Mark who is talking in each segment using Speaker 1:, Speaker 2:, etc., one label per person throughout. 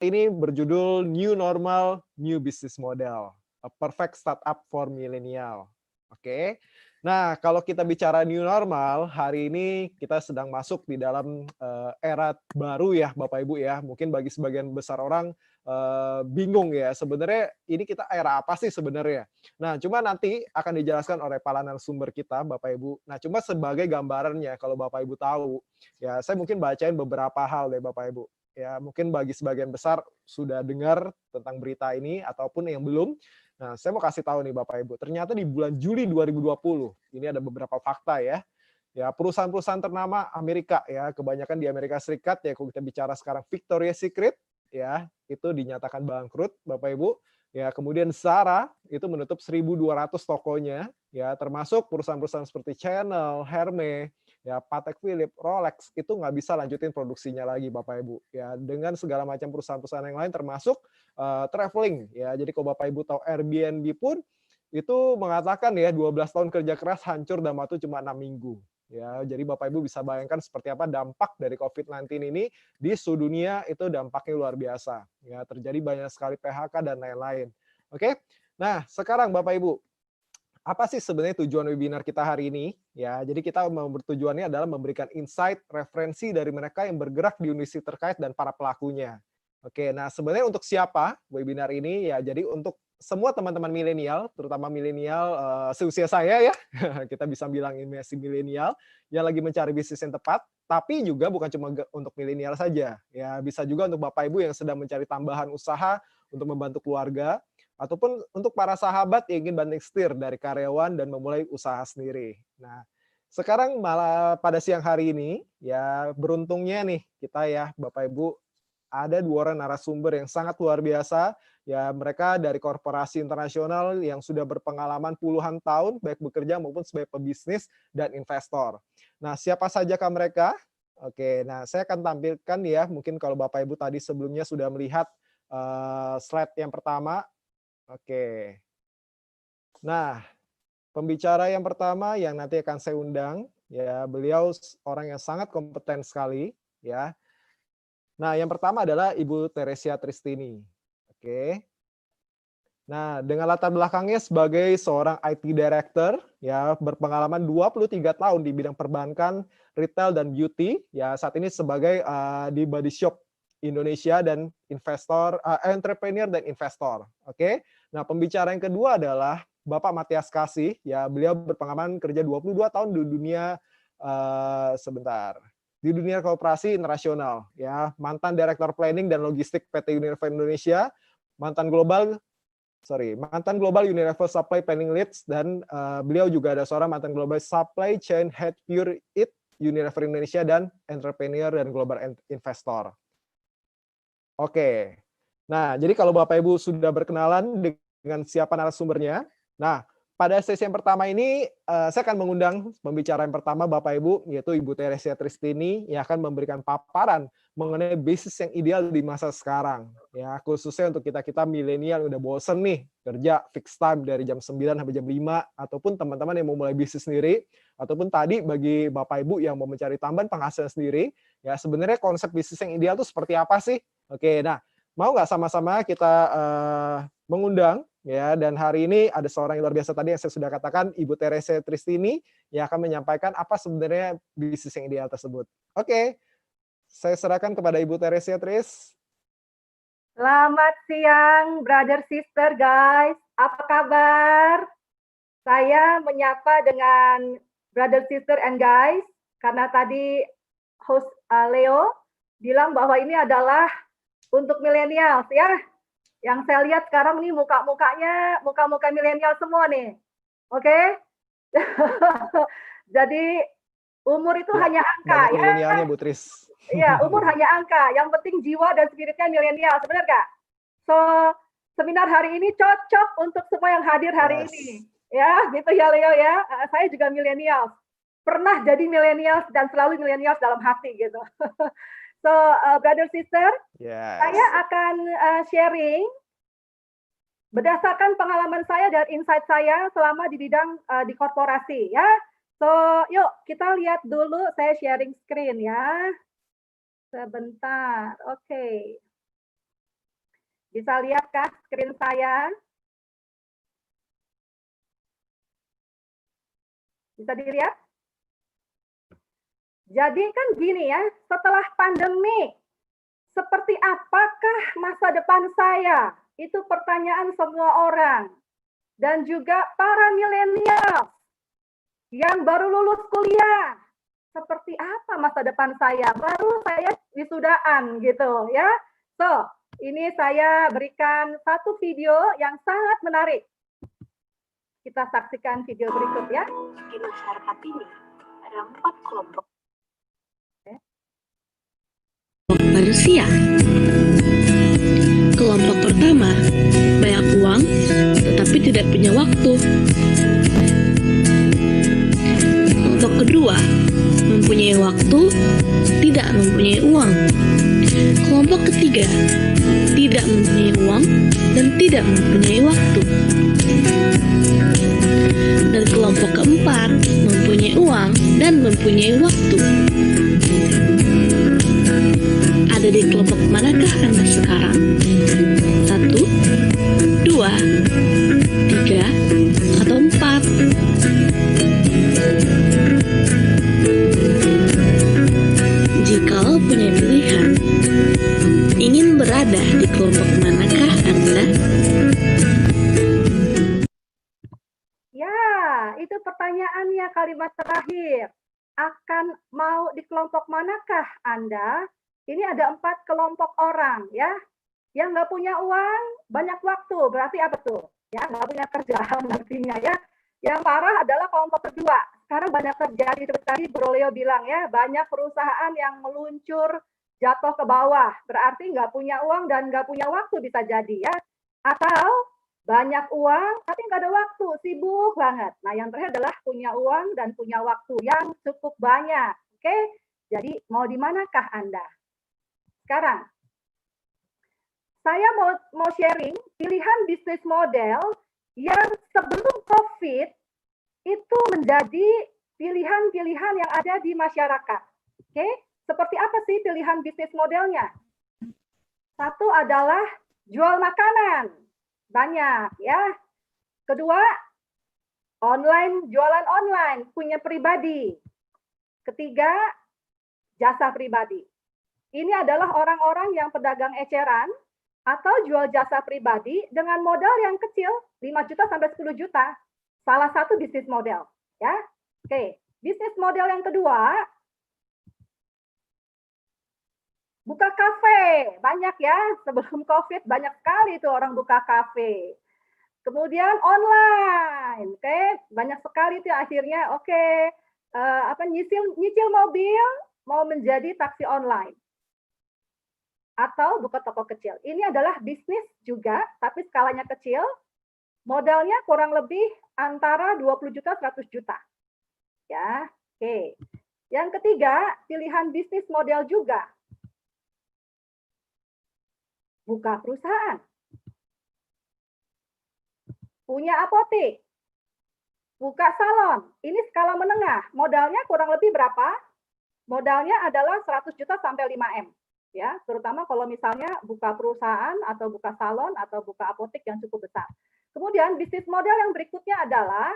Speaker 1: ini berjudul New Normal, New Business Model, a perfect startup for millennial. Oke. Nah, kalau kita bicara new normal, hari ini kita sedang masuk di dalam era baru ya, Bapak Ibu ya. Mungkin bagi sebagian besar orang bingung ya, sebenarnya ini kita era apa sih sebenarnya? Nah, cuma nanti akan dijelaskan oleh para narasumber kita, Bapak Ibu. Nah, cuma sebagai gambarannya, kalau Bapak Ibu tahu, ya saya mungkin bacain beberapa hal deh Bapak Ibu. Ya, mungkin bagi sebagian besar sudah dengar tentang berita ini ataupun yang belum. Nah, saya mau kasih tahu nih Bapak Ibu, ternyata di bulan Juli 2020, ini ada beberapa fakta ya. Ya, perusahaan-perusahaan ternama Amerika ya, kebanyakan di Amerika Serikat ya, kalau kita bicara sekarang Victoria's Secret ya, itu dinyatakan bangkrut Bapak Ibu. Ya, kemudian Zara itu menutup 1.200 tokonya ya, termasuk perusahaan-perusahaan seperti Chanel, Hermes, ya Patek Philippe, Rolex itu nggak bisa lanjutin produksinya lagi Bapak Ibu. Ya, dengan segala macam perusahaan-perusahaan yang lain termasuk traveling ya. Jadi kalau Bapak Ibu tahu Airbnb pun itu mengatakan ya 12 tahun kerja keras hancur dalam waktu cuma 6 minggu. Ya, jadi Bapak Ibu bisa bayangkan seperti apa dampak dari COVID-19 ini di seluruh dunia itu dampaknya luar biasa. Ya, terjadi banyak sekali PHK dan lain-lain. Oke. Nah, sekarang Bapak Ibu, apa sih sebenarnya tujuan webinar kita hari ini? Ya, jadi kita bertujuannya adalah memberikan insight, referensi dari mereka yang bergerak di industri terkait dan para pelakunya. Oke, nah sebenarnya untuk siapa webinar ini? Ya, jadi untuk semua teman-teman milenial, terutama milenial seusia saya ya, kita bisa bilang ini masih milenial yang lagi mencari bisnis yang tepat, tapi juga bukan cuma untuk milenial saja, ya bisa juga untuk Bapak Ibu yang sedang mencari tambahan usaha untuk membantu keluarga, ataupun untuk para sahabat yang ingin banting setir dari karyawan dan memulai usaha sendiri. Nah, sekarang malah pada siang hari ini, ya beruntungnya nih kita ya Bapak Ibu ada 2 orang narasumber yang sangat luar biasa, ya mereka dari korporasi internasional yang sudah berpengalaman puluhan tahun, baik bekerja maupun sebagai pebisnis dan investor. Nah, siapa sajakah mereka? Oke, nah saya akan tampilkan ya, mungkin kalau Bapak Ibu tadi sebelumnya sudah melihat slide yang pertama. Oke. Nah, pembicara yang pertama yang nanti akan saya undang, ya beliau orang yang sangat kompeten sekali, ya. Nah, yang pertama adalah Ibu Teresia Tristini. Oke. Nah, dengan latar belakangnya sebagai seorang IT director, ya berpengalaman 23 tahun di bidang perbankan, retail dan beauty, ya saat ini sebagai di Body Shop Indonesia dan investor, entrepreneur dan investor. Oke. Nah, pembicara yang kedua adalah Bapak Matias Kasih, ya beliau berpengalaman kerja 22 tahun di dunia sebentar. Di dunia korporasi internasional, ya mantan Direktur Planning dan Logistik PT Unilever Indonesia, mantan Global Unilever Supply Planning Leads, dan beliau juga ada seorang mantan Global Supply Chain Head Pure Eat Unilever Indonesia dan entrepreneur dan global investor. Oke. Nah, jadi kalau Bapak Ibu sudah berkenalan dengan siapa narasumbernya, nah pada sesi yang pertama ini saya akan mengundang pembicara yang pertama Bapak Ibu, yaitu Ibu Teresia Tristini yang akan memberikan paparan mengenai bisnis yang ideal di masa sekarang. Ya, khususnya untuk kita-kita milenial udah bosen nih kerja fixed time dari jam 9 sampai jam 5, ataupun teman-teman yang mau mulai bisnis sendiri, ataupun tadi bagi Bapak Ibu yang mau mencari tambahan penghasilan sendiri, ya sebenarnya konsep bisnis yang ideal itu seperti apa sih? Oke, nah mau nggak sama-sama kita mengundang ya, dan hari ini ada seorang yang luar biasa tadi yang saya sudah katakan, Ibu Teresia Tristini yang akan menyampaikan apa sebenarnya bisnis yang ideal tersebut. Oke, saya serahkan kepada Ibu Teresia Tris.
Speaker 2: Selamat siang, brother sister guys. Apa kabar? Saya menyapa dengan brother sister and guys karena tadi host Leo bilang bahwa ini adalah untuk milenial ya. Yang saya lihat sekarang nih muka-mukanya muka-muka milenial semua nih. Oke? Jadi umur itu
Speaker 1: Ya,
Speaker 2: hanya angka
Speaker 1: banyak
Speaker 2: ya.
Speaker 1: milenialnya Bu Tris.
Speaker 2: Iya, umur hanya angka. Yang penting jiwa dan spiritnya milenial, benar nggak? So, seminar hari ini cocok untuk semua yang hadir hari ini. Ya, gitu ya Leo ya. Saya juga milenial. Pernah jadi milenial dan selalu milenial dalam hati gitu. So, brother sister, saya akan sharing berdasarkan pengalaman saya dan insight saya selama di bidang di korporasi ya. So, yuk kita lihat dulu, saya sharing screen ya. Sebentar, oke. Bisa lihat kah screen saya? Bisa dilihat? Jadi kan gini ya, setelah pandemi, seperti apakah masa depan saya? Itu pertanyaan semua orang. Dan juga para milenial yang baru lulus kuliah. Seperti apa masa depan saya? Baru saya wisudaan gitu ya. So, ini saya berikan satu video yang sangat menarik. Kita saksikan video berikut ya.
Speaker 3: Di masyarakat ini ada 4 kelompok manusia. Kelompok pertama, banyak uang tetapi tidak punya waktu. Kelompok kedua, mempunyai waktu, tidak mempunyai uang. Kelompok ketiga, tidak mempunyai uang dan tidak mempunyai waktu. Dan kelompok keempat, mempunyai uang dan mempunyai waktu. Ada di kelompok manakah Anda sekarang? 1, 2, 3, atau 4? Jikalau punya pilihan, ingin berada di kelompok manakah Anda?
Speaker 2: Ya, itu pertanyaannya kalimat terakhir. Akan mau di kelompok manakah Anda? Ini ada 4 kelompok orang ya. Yang nggak punya uang, banyak waktu. Berarti apa tuh? Ya, nggak punya kerjaan nantinya ya. Yang parah adalah kelompok kedua. Sekarang banyak terjadi, seperti tadi Bro Leo bilang ya, banyak perusahaan yang meluncur jatuh ke bawah. Berarti nggak punya uang dan nggak punya waktu bisa jadi ya. Atau banyak uang tapi nggak ada waktu, sibuk banget. Nah, yang terakhir adalah punya uang dan punya waktu yang cukup banyak. Oke, jadi mau di manakah Anda? Sekarang, saya mau sharing pilihan bisnis model yang sebelum COVID itu menjadi pilihan-pilihan yang ada di masyarakat. Oke, seperti apa sih pilihan bisnis modelnya? Satu adalah jual makanan, banyak ya. Kedua, jualan online, punya pribadi. Ketiga, jasa pribadi. Ini adalah orang-orang yang pedagang eceran atau jual jasa pribadi dengan modal yang kecil, 5 juta sampai 10 juta. Salah satu bisnis model, ya. Oke, bisnis model yang kedua, buka kafe. Banyak ya, sebelum COVID banyak sekali itu orang buka kafe. Kemudian online, oke, banyak sekali itu akhirnya, oke, nyicil mobil mau menjadi taksi online atau buka toko kecil. Ini adalah bisnis juga, tapi skalanya kecil. Modalnya kurang lebih antara 20 juta 100 juta. Ya, oke. Yang ketiga, pilihan bisnis model juga. Buka perusahaan. Punya apotek. Buka salon. Ini skala menengah. Modalnya kurang lebih berapa? Modalnya adalah 100 juta sampai 5M. Ya, terutama kalau misalnya buka perusahaan atau buka salon atau buka apotek yang cukup besar. Kemudian bisnis model yang berikutnya adalah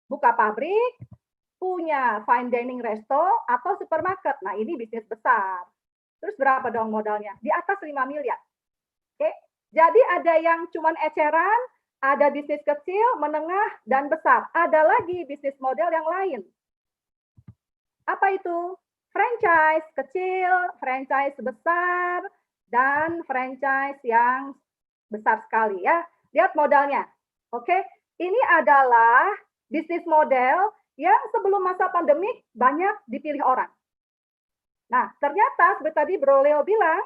Speaker 2: buka pabrik, punya fine dining resto atau supermarket. Nah, ini bisnis besar. Terus berapa dong modalnya? Di atas 5 miliar. Oke. Jadi ada yang cuman eceran, ada bisnis kecil, menengah, dan besar. Ada lagi bisnis model yang lain. Apa itu? Franchise kecil, franchise besar, dan franchise yang besar sekali ya. Lihat modalnya. Oke, ini adalah bisnis model yang sebelum masa pandemik banyak dipilih orang. Nah, ternyata seperti tadi Bro Leo bilang,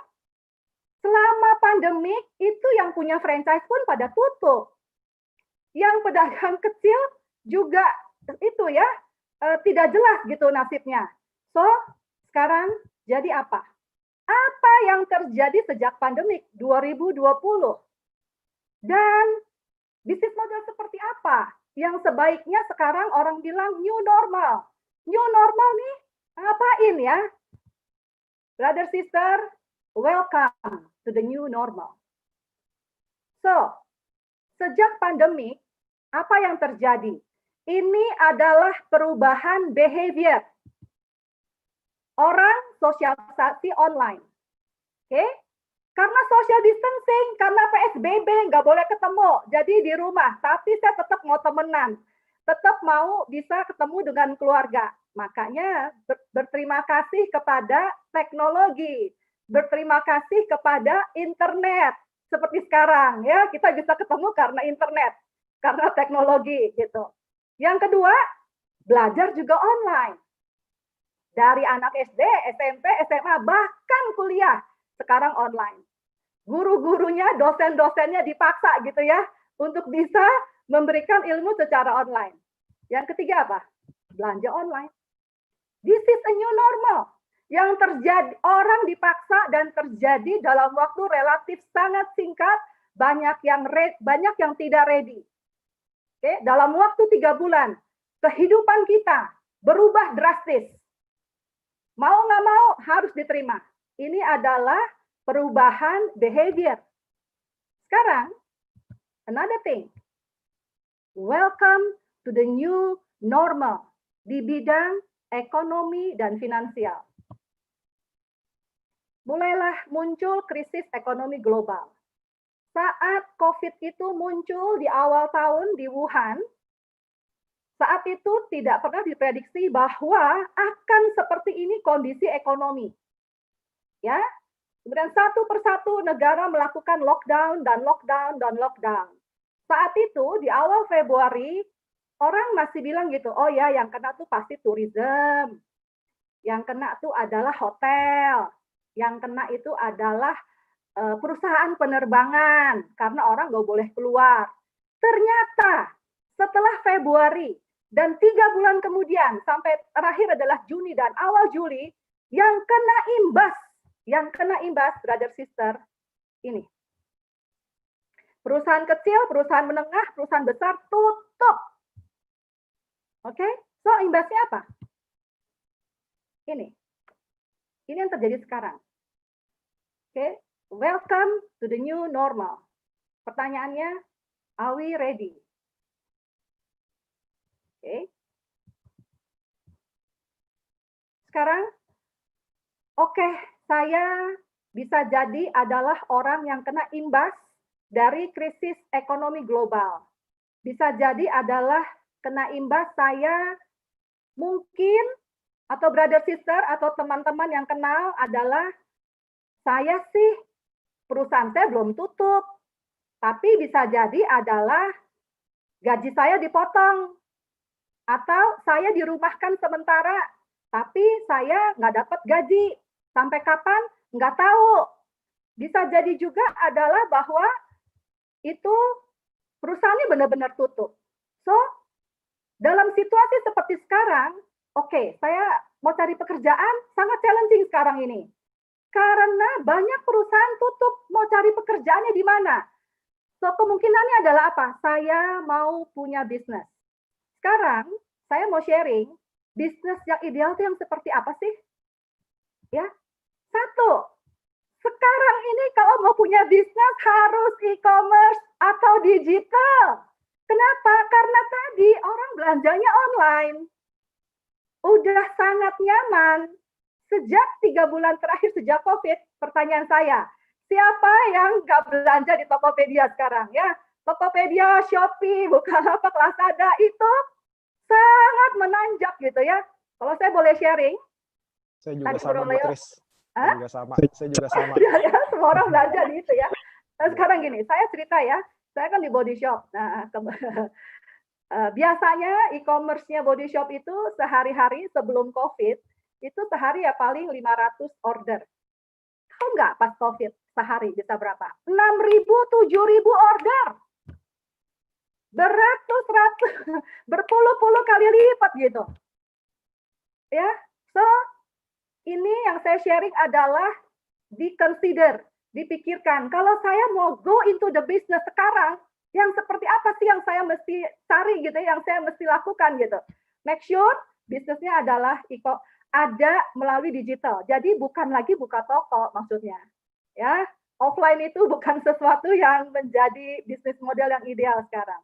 Speaker 2: selama pandemik itu yang punya franchise pun pada tutup. Yang pedagang kecil juga itu ya, tidak jelas gitu nasibnya. So, sekarang jadi apa? Apa yang terjadi sejak pandemik 2020? Dan bisnis model seperti apa yang sebaiknya sekarang orang bilang new normal? New normal nih, ngapain ya? Brother, sister, welcome to the new normal. So, sejak pandemi, apa yang terjadi? Ini adalah perubahan behavior. Orang sosialisasi online. Oke? Karena social distancing, karena PSBB, nggak boleh ketemu. Jadi di rumah, tapi saya tetap mau temenan. Tetap mau bisa ketemu dengan keluarga. Makanya berterima kasih kepada teknologi. Berterima kasih kepada internet. Seperti sekarang, ya, kita bisa ketemu karena internet. Karena teknologi, gitu. Yang kedua, belajar juga online. Dari anak SD, SMP, SMA, bahkan kuliah, sekarang online. Guru-gurunya, dosen-dosennya dipaksa gitu ya, untuk bisa memberikan ilmu secara online. Yang ketiga apa? Belanja online. This is a new normal. Yang terjadi, orang dipaksa dan terjadi dalam waktu relatif sangat singkat, banyak yang tidak ready. Oke, dalam waktu 3 bulan, kehidupan kita berubah drastis. Mau nggak mau harus diterima. Ini adalah perubahan behavior. Sekarang, another thing. Welcome to the new normal di bidang ekonomi dan finansial. Mulailah muncul krisis ekonomi global. Saat COVID itu muncul di awal tahun di Wuhan, saat itu tidak pernah diprediksi bahwa akan seperti ini kondisi ekonomi. Ya, kemudian satu persatu negara melakukan lockdown dan lockdown dan lockdown. Saat itu di awal Februari orang masih bilang gitu, oh ya yang kena tuh pasti tourism, yang kena tuh adalah hotel, yang kena itu adalah perusahaan penerbangan karena orang nggak boleh keluar. Ternyata setelah Februari dan 3 bulan kemudian sampai terakhir adalah Juni dan awal Juli, yang kena imbas, brother sister, ini. Perusahaan kecil, perusahaan menengah, perusahaan besar tutup. Oke, so imbasnya apa? Ini yang terjadi sekarang. Oke, welcome to the new normal. Pertanyaannya, are we ready? Oke. Sekarang, oke, saya bisa jadi adalah orang yang kena imbas dari krisis ekonomi global. Bisa jadi adalah kena imbas saya mungkin, atau brother sister, atau teman-teman yang kenal adalah saya sih perusahaan saya belum tutup, tapi bisa jadi adalah gaji saya dipotong, atau saya dirumahkan sementara, tapi saya nggak dapat gaji. Sampai kapan? Nggak tahu. Bisa jadi juga adalah bahwa itu perusahaannya benar-benar tutup. So, dalam situasi seperti sekarang, oke, saya mau cari pekerjaan, sangat challenging sekarang ini. Karena banyak perusahaan tutup, mau cari pekerjaannya di mana? So, kemungkinannya adalah apa? Saya mau punya bisnis. Sekarang, saya mau sharing, bisnis yang ideal itu yang seperti apa sih? Ya, satu, sekarang ini kalau mau punya bisnis harus e-commerce atau digital. Kenapa? Karena tadi orang belanjanya online. Udah sangat nyaman. Sejak 3 bulan terakhir sejak COVID, pertanyaan saya, siapa yang nggak belanja di Tokopedia sekarang? Ya, Tokopedia, Shopee, Bukalapak, Lazada itu sangat menanjak gitu ya. Kalau saya boleh sharing.
Speaker 1: Saya juga sama, Bu Tris. Saya juga sama.
Speaker 2: Ya, semua orang belanja di itu ya. Nah, sekarang gini, saya cerita ya. Saya kan di body shop. Nah, biasanya e-commerce-nya body shop itu sehari-hari sebelum COVID, itu sehari ya paling 500 order. Tahu nggak pas COVID sehari bisa berapa? 6.000, 7.000 order. Beratus-ratus, berpuluh-puluh kali lipat gitu. Ya, so ini yang saya sharing adalah di-consider, dipikirkan. Kalau saya mau go into the business sekarang, yang seperti apa sih yang saya mesti cari gitu, yang saya mesti lakukan gitu. Make sure bisnisnya adalah ada melalui digital. Jadi bukan lagi buka toko maksudnya. Ya, Offline itu bukan sesuatu yang menjadi bisnis model yang ideal sekarang.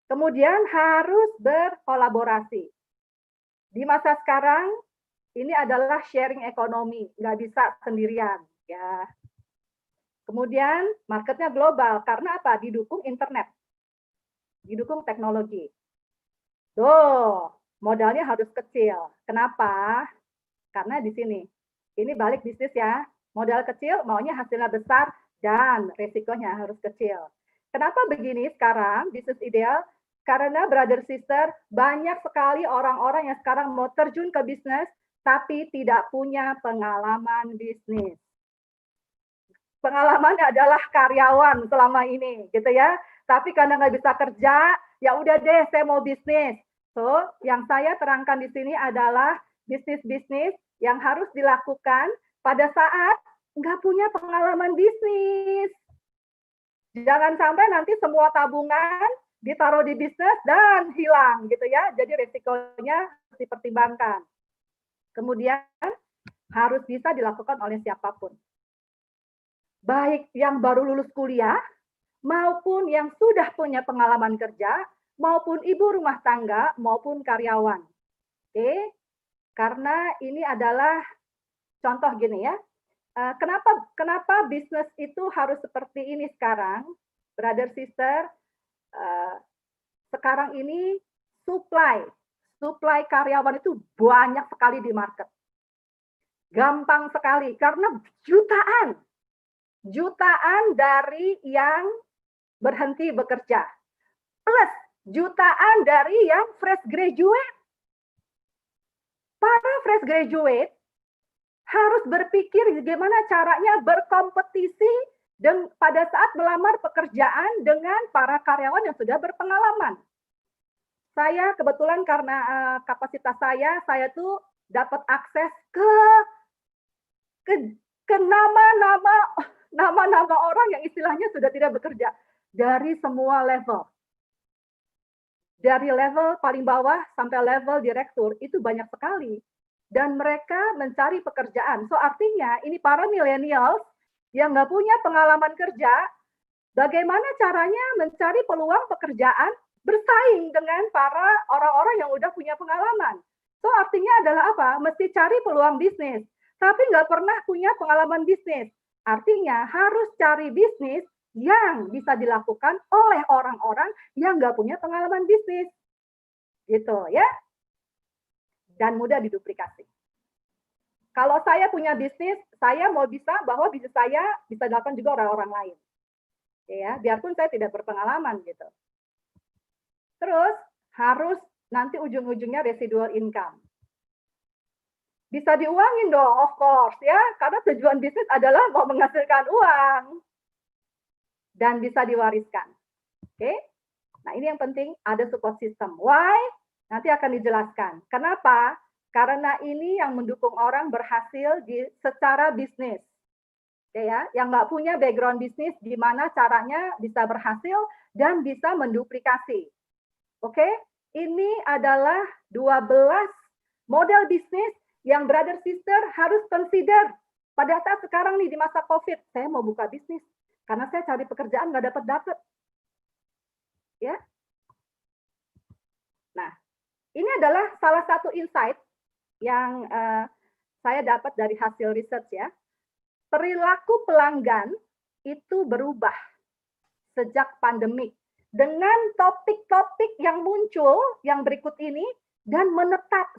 Speaker 2: Kemudian harus berkolaborasi. Di masa sekarang, ini adalah sharing ekonomi, nggak bisa sendirian. Ya. Kemudian marketnya global, karena apa? Didukung internet, didukung teknologi. Tuh, modalnya harus kecil. Kenapa? Karena di sini, ini balik bisnis ya, modal kecil maunya hasilnya besar dan resikonya harus kecil. Kenapa begini sekarang bisnis ideal? Karena brother sister, banyak sekali orang-orang yang sekarang mau terjun ke bisnis tapi tidak punya pengalaman bisnis. Pengalamannya adalah karyawan selama ini, gitu ya. Tapi karena nggak bisa kerja, ya udah deh, saya mau bisnis. So, yang saya terangkan di sini adalah bisnis-bisnis yang harus dilakukan pada saat nggak punya pengalaman bisnis. Jangan sampai nanti semua tabungan ditaruh di bisnis dan hilang, gitu ya. Jadi resikonya harus dipertimbangkan. Kemudian harus bisa dilakukan oleh siapapun. Baik yang baru lulus kuliah, maupun yang sudah punya pengalaman kerja, maupun ibu rumah tangga, maupun karyawan. Oke, karena ini adalah contoh gini ya, kenapa bisnis itu harus seperti ini sekarang, brother sister, sekarang ini supply karyawan itu banyak sekali di market. Gampang sekali, karena jutaan dari yang berhenti bekerja, plus jutaan dari yang fresh graduate. Para fresh graduate harus berpikir bagaimana caranya berkompetisi dan pada saat melamar pekerjaan dengan para karyawan yang sudah berpengalaman. Saya kebetulan karena kapasitas saya tuh dapat akses ke nama-nama orang yang istilahnya sudah tidak bekerja dari semua level. Dari level paling bawah sampai level direktur itu banyak sekali. Dan mereka mencari pekerjaan. So artinya ini para millennials yang nggak punya pengalaman kerja, bagaimana caranya mencari peluang pekerjaan bersaing dengan para orang-orang yang udah punya pengalaman. So artinya adalah apa? Mesti cari peluang bisnis. Tapi nggak pernah punya pengalaman bisnis. Artinya harus cari bisnis yang bisa dilakukan oleh orang-orang yang nggak punya pengalaman bisnis. Gitu ya. Dan mudah diduplikasi. Kalau saya punya bisnis, saya mau bisa bahwa bisnis saya bisa dilakukan juga orang-orang lain. Ya, biarpun saya tidak berpengalaman gitu. Terus harus nanti ujung-ujungnya residual income. Bisa diuangin dong, of course ya, karena tujuan bisnis adalah mau menghasilkan uang dan bisa diwariskan. Oke? Nah, ini yang penting ada support system. Why? Nanti akan dijelaskan. Kenapa? Karena ini yang mendukung orang berhasil secara bisnis. Oke ya, yang nggak punya background bisnis, gimana caranya bisa berhasil dan bisa menduplikasi. Oke, ini adalah 12 model bisnis yang brother sister harus consider pada saat sekarang nih di masa COVID. Saya mau buka bisnis karena saya cari pekerjaan nggak dapat. Ya. Nah, ini adalah salah satu insight yang saya dapat dari hasil research ya. Perilaku pelanggan itu berubah sejak pandemik dengan topik-topik yang muncul yang berikut ini dan menetap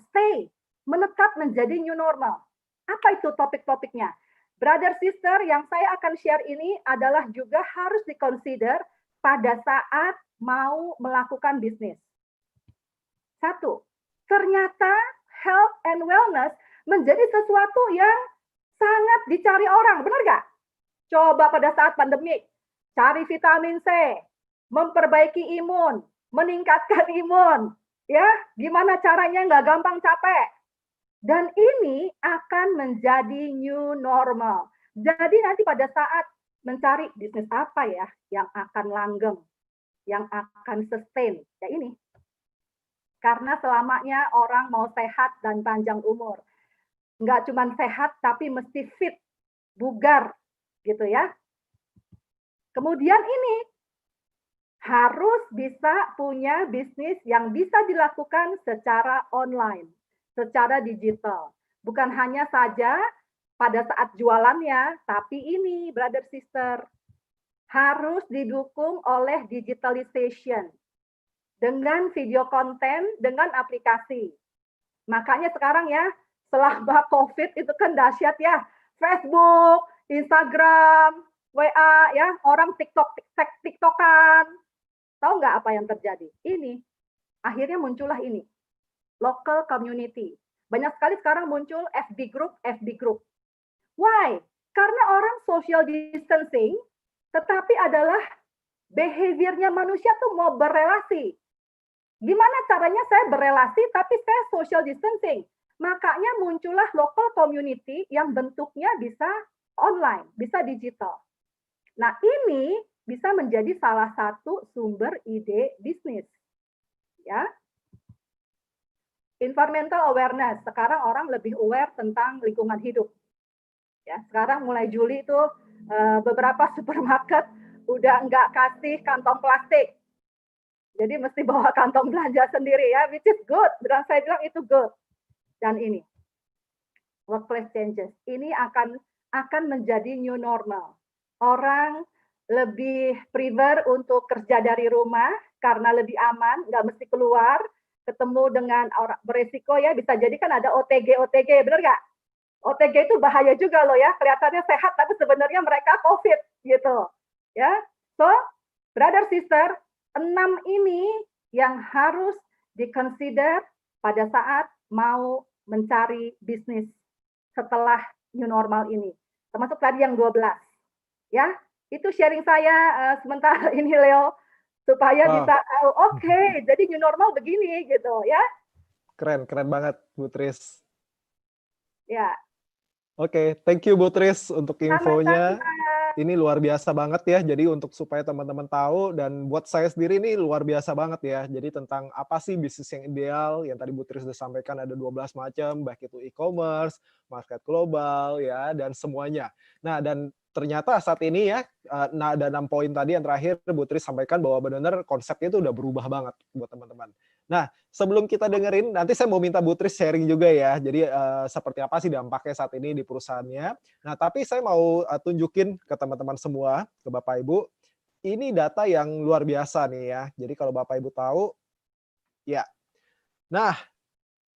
Speaker 2: menjadi new normal. Apa itu topik-topiknya? Brother sister, yang saya akan share ini adalah juga harus diconsider pada saat mau melakukan bisnis. Satu, ternyata health and wellness menjadi sesuatu yang sangat dicari orang, benar nggak? Coba pada saat pandemi, cari vitamin C, memperbaiki imun, meningkatkan imun, ya, gimana caranya nggak gampang capek. Dan ini akan menjadi new normal. Jadi nanti pada saat mencari bisnis apa ya yang akan langgeng, yang akan sustain, ya ini. Karena selamanya orang mau sehat dan panjang umur. Nggak cuma sehat, tapi mesti fit, bugar, gitu ya. Kemudian ini harus bisa punya bisnis yang bisa dilakukan secara online, secara digital. Bukan hanya saja pada saat jualannya, tapi ini brother sister harus didukung oleh digitalization dengan video konten, dengan aplikasi. Makanya sekarang ya, selama COVID itu kan dahsyat ya. Facebook, Instagram, WA ya, orang TikTokan. Tahu nggak apa yang terjadi? Ini, akhirnya muncullah ini, local community. Banyak sekali sekarang muncul FB group. Why? Karena orang social distancing, tetapi adalah behaviornya manusia tuh mau berelasi. Gimana caranya saya berelasi tapi saya social distancing? Makanya muncullah local community yang bentuknya bisa online, bisa digital. Nah, ini bisa menjadi salah satu sumber ide bisnis. Ya. Environmental awareness. Sekarang orang lebih aware tentang lingkungan hidup. Ya, sekarang mulai Juli itu beberapa supermarket udah nggak kasih kantong plastik. Jadi mesti bawa kantong belanja sendiri ya, which is good. Dan saya bilang itu good. Dan ini workplace changes. Ini akan menjadi new normal. Orang lebih prefer untuk kerja dari rumah karena lebih aman, nggak mesti keluar, ketemu dengan orang beresiko ya, bisa jadi kan ada OTG, bener nggak? OTG itu bahaya juga loh ya, kelihatannya sehat tapi sebenarnya mereka COVID gitu. Ya, so brother sister, 6 ini yang harus di-consider pada saat mau mencari bisnis setelah new normal ini. Termasuk tadi yang 12. Ya, itu sharing saya sementara ini Leo supaya bisa tahu oke, jadi new normal begini gitu ya.
Speaker 1: Keren banget Bu Tris.
Speaker 2: Ya.
Speaker 1: Oke, thank you Bu Tris untuk infonya. Ini luar biasa banget ya. Jadi untuk supaya teman-teman tahu dan buat saya sendiri ini luar biasa banget ya. Jadi tentang apa sih bisnis yang ideal yang tadi Bu Tris sudah sampaikan ada 12 macam, baik itu e-commerce, market global ya dan semuanya. Nah, dan ternyata saat ini ya ada 6 poin tadi yang terakhir Bu Tris sampaikan bahwa benar-benar konsepnya itu udah berubah banget buat teman-teman. Nah, sebelum kita dengerin, nanti saya mau minta Bu Tris sharing juga ya. Jadi seperti apa sih dampaknya saat ini di perusahaannya. Nah, tapi saya mau tunjukin ke teman-teman semua, ke Bapak Ibu, ini data yang luar biasa nih ya. Jadi kalau Bapak Ibu tahu, ya. Nah,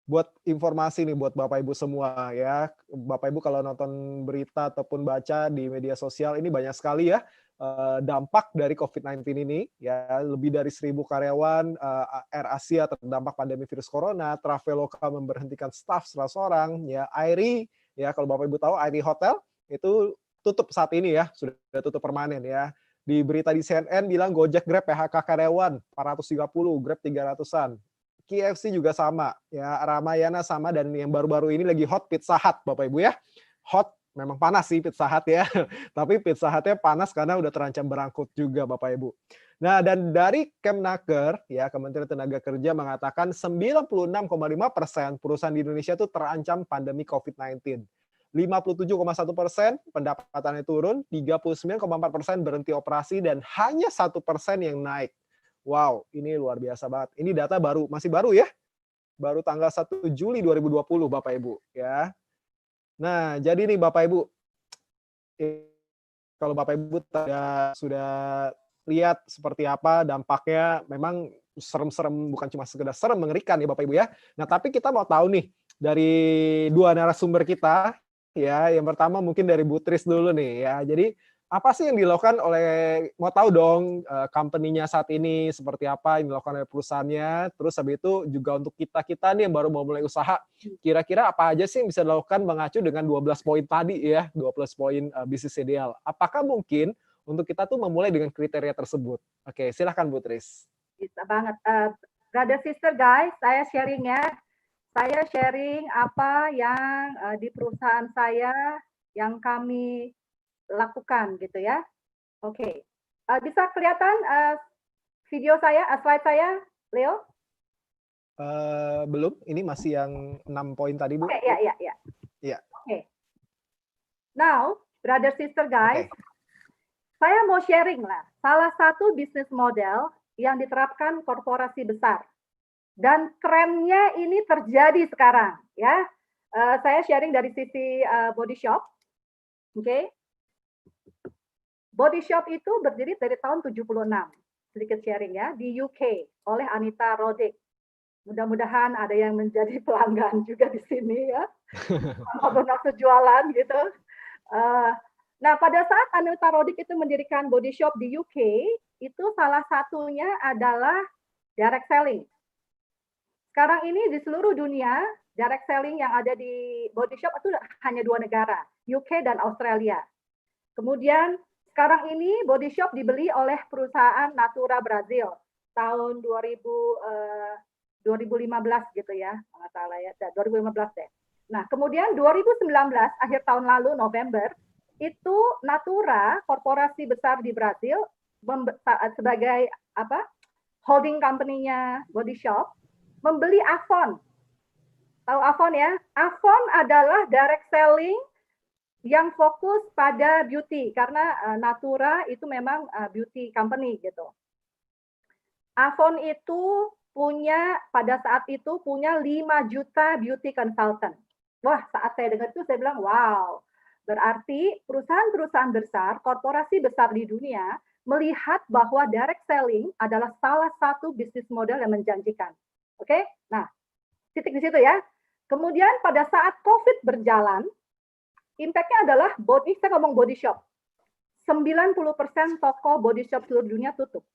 Speaker 1: buat informasi nih buat Bapak Ibu semua ya. Bapak Ibu kalau nonton berita ataupun baca di media sosial ini banyak sekali ya dampak dari COVID-19 ini ya, lebih dari 1.000 karyawan Air Asia terdampak pandemi virus corona, Traveloka memberhentikan staf 100 orang, ya Airi ya kalau Bapak Ibu tahu Airi Hotel itu tutup saat ini ya, sudah tutup permanen ya. Di berita di CNN bilang Gojek Grab PHK karyawan 430, Grab 300-an. KFC juga sama ya, Ramayana sama, dan yang baru-baru ini lagi hot Pizza Hut Bapak Ibu ya. Hot memang panas sih Pizza Hut ya, tapi Pizza Hut-nya panas karena udah terancam berangkut juga Bapak Ibu. Nah, dan dari Kemnaker ya, Kementerian Tenaga Kerja mengatakan 96,5% perusahaan di Indonesia itu terancam pandemi COVID-19. 57,1% pendapatannya turun, 39,4% berhenti operasi, dan hanya 1% yang naik. Wow, ini luar biasa banget. Ini data baru, masih baru ya. Baru tanggal 1 Juli 2020 Bapak Ibu ya. Nah, jadi nih Bapak Ibu, kalau Bapak Ibu sudah lihat seperti apa dampaknya, memang serem-serem, bukan cuma sekedar serem, mengerikan ya Bapak Ibu ya. Nah, tapi kita mau tahu nih dari dua narasumber kita ya. Yang pertama mungkin dari Bu Tris dulu nih ya. Jadi apa sih yang dilakukan oleh, mau tahu dong company-nya saat ini seperti apa yang dilakukan oleh perusahaannya, terus habis itu juga untuk kita nih yang baru mau mulai usaha, kira-kira apa aja sih yang bisa dilakukan mengacu dengan 12 poin tadi ya, 12 poin bisnis ideal. Apakah mungkin untuk kita tuh memulai dengan kriteria tersebut? Oke, silahkan Bu Tris.
Speaker 2: Bisa banget. Brother sister guys, saya sharing ya. Saya sharing apa yang di perusahaan saya yang kami lakukan gitu ya. Oke. Bisa kelihatan video saya, slide saya, Leo?
Speaker 1: Belum, ini masih yang 6 poin tadi Bu.
Speaker 2: Oke, ya.
Speaker 1: Ya.
Speaker 2: Oke. Now, brother sister guys,
Speaker 1: Oke.
Speaker 2: saya mau sharing lah salah satu bisnis model yang diterapkan korporasi besar dan kerennya ini terjadi sekarang ya. Saya sharing dari sisi Body Shop, oke? Body Shop itu berdiri dari tahun 76, sedikit sharing ya, di UK oleh Anita Roddick. Mudah-mudahan ada yang menjadi pelanggan juga di sini ya, sama bernafsu jualan gitu. Nah, pada saat Anita Roddick itu mendirikan Body Shop di UK, itu salah satunya adalah direct selling. Sekarang ini di seluruh dunia, direct selling yang ada di Body Shop itu hanya 2 negara, UK dan Australia. Kemudian sekarang ini Body Shop dibeli oleh perusahaan Natura Brazil tahun 2015 gitu ya, nggak salah ya, 2015 deh. Nah, kemudian 2019 akhir tahun lalu November itu Natura, korporasi besar di Brazil sebagai holding company-nya Body Shop membeli Avon. Tahu Avon ya? Avon adalah direct selling yang fokus pada beauty karena Natura itu memang beauty company gitu. Avon itu pada saat itu punya 5 juta beauty consultant. Wah, saat saya dengar itu saya bilang, wow, berarti perusahaan-perusahaan besar, korporasi besar di dunia melihat bahwa direct selling adalah salah satu bisnis model yang menjanjikan. Oke? Nah, titik di situ ya. Kemudian pada saat COVID berjalan, impact-nya adalah saya ngomong Body Shop. 90% toko body shop seluruh dunia tutup.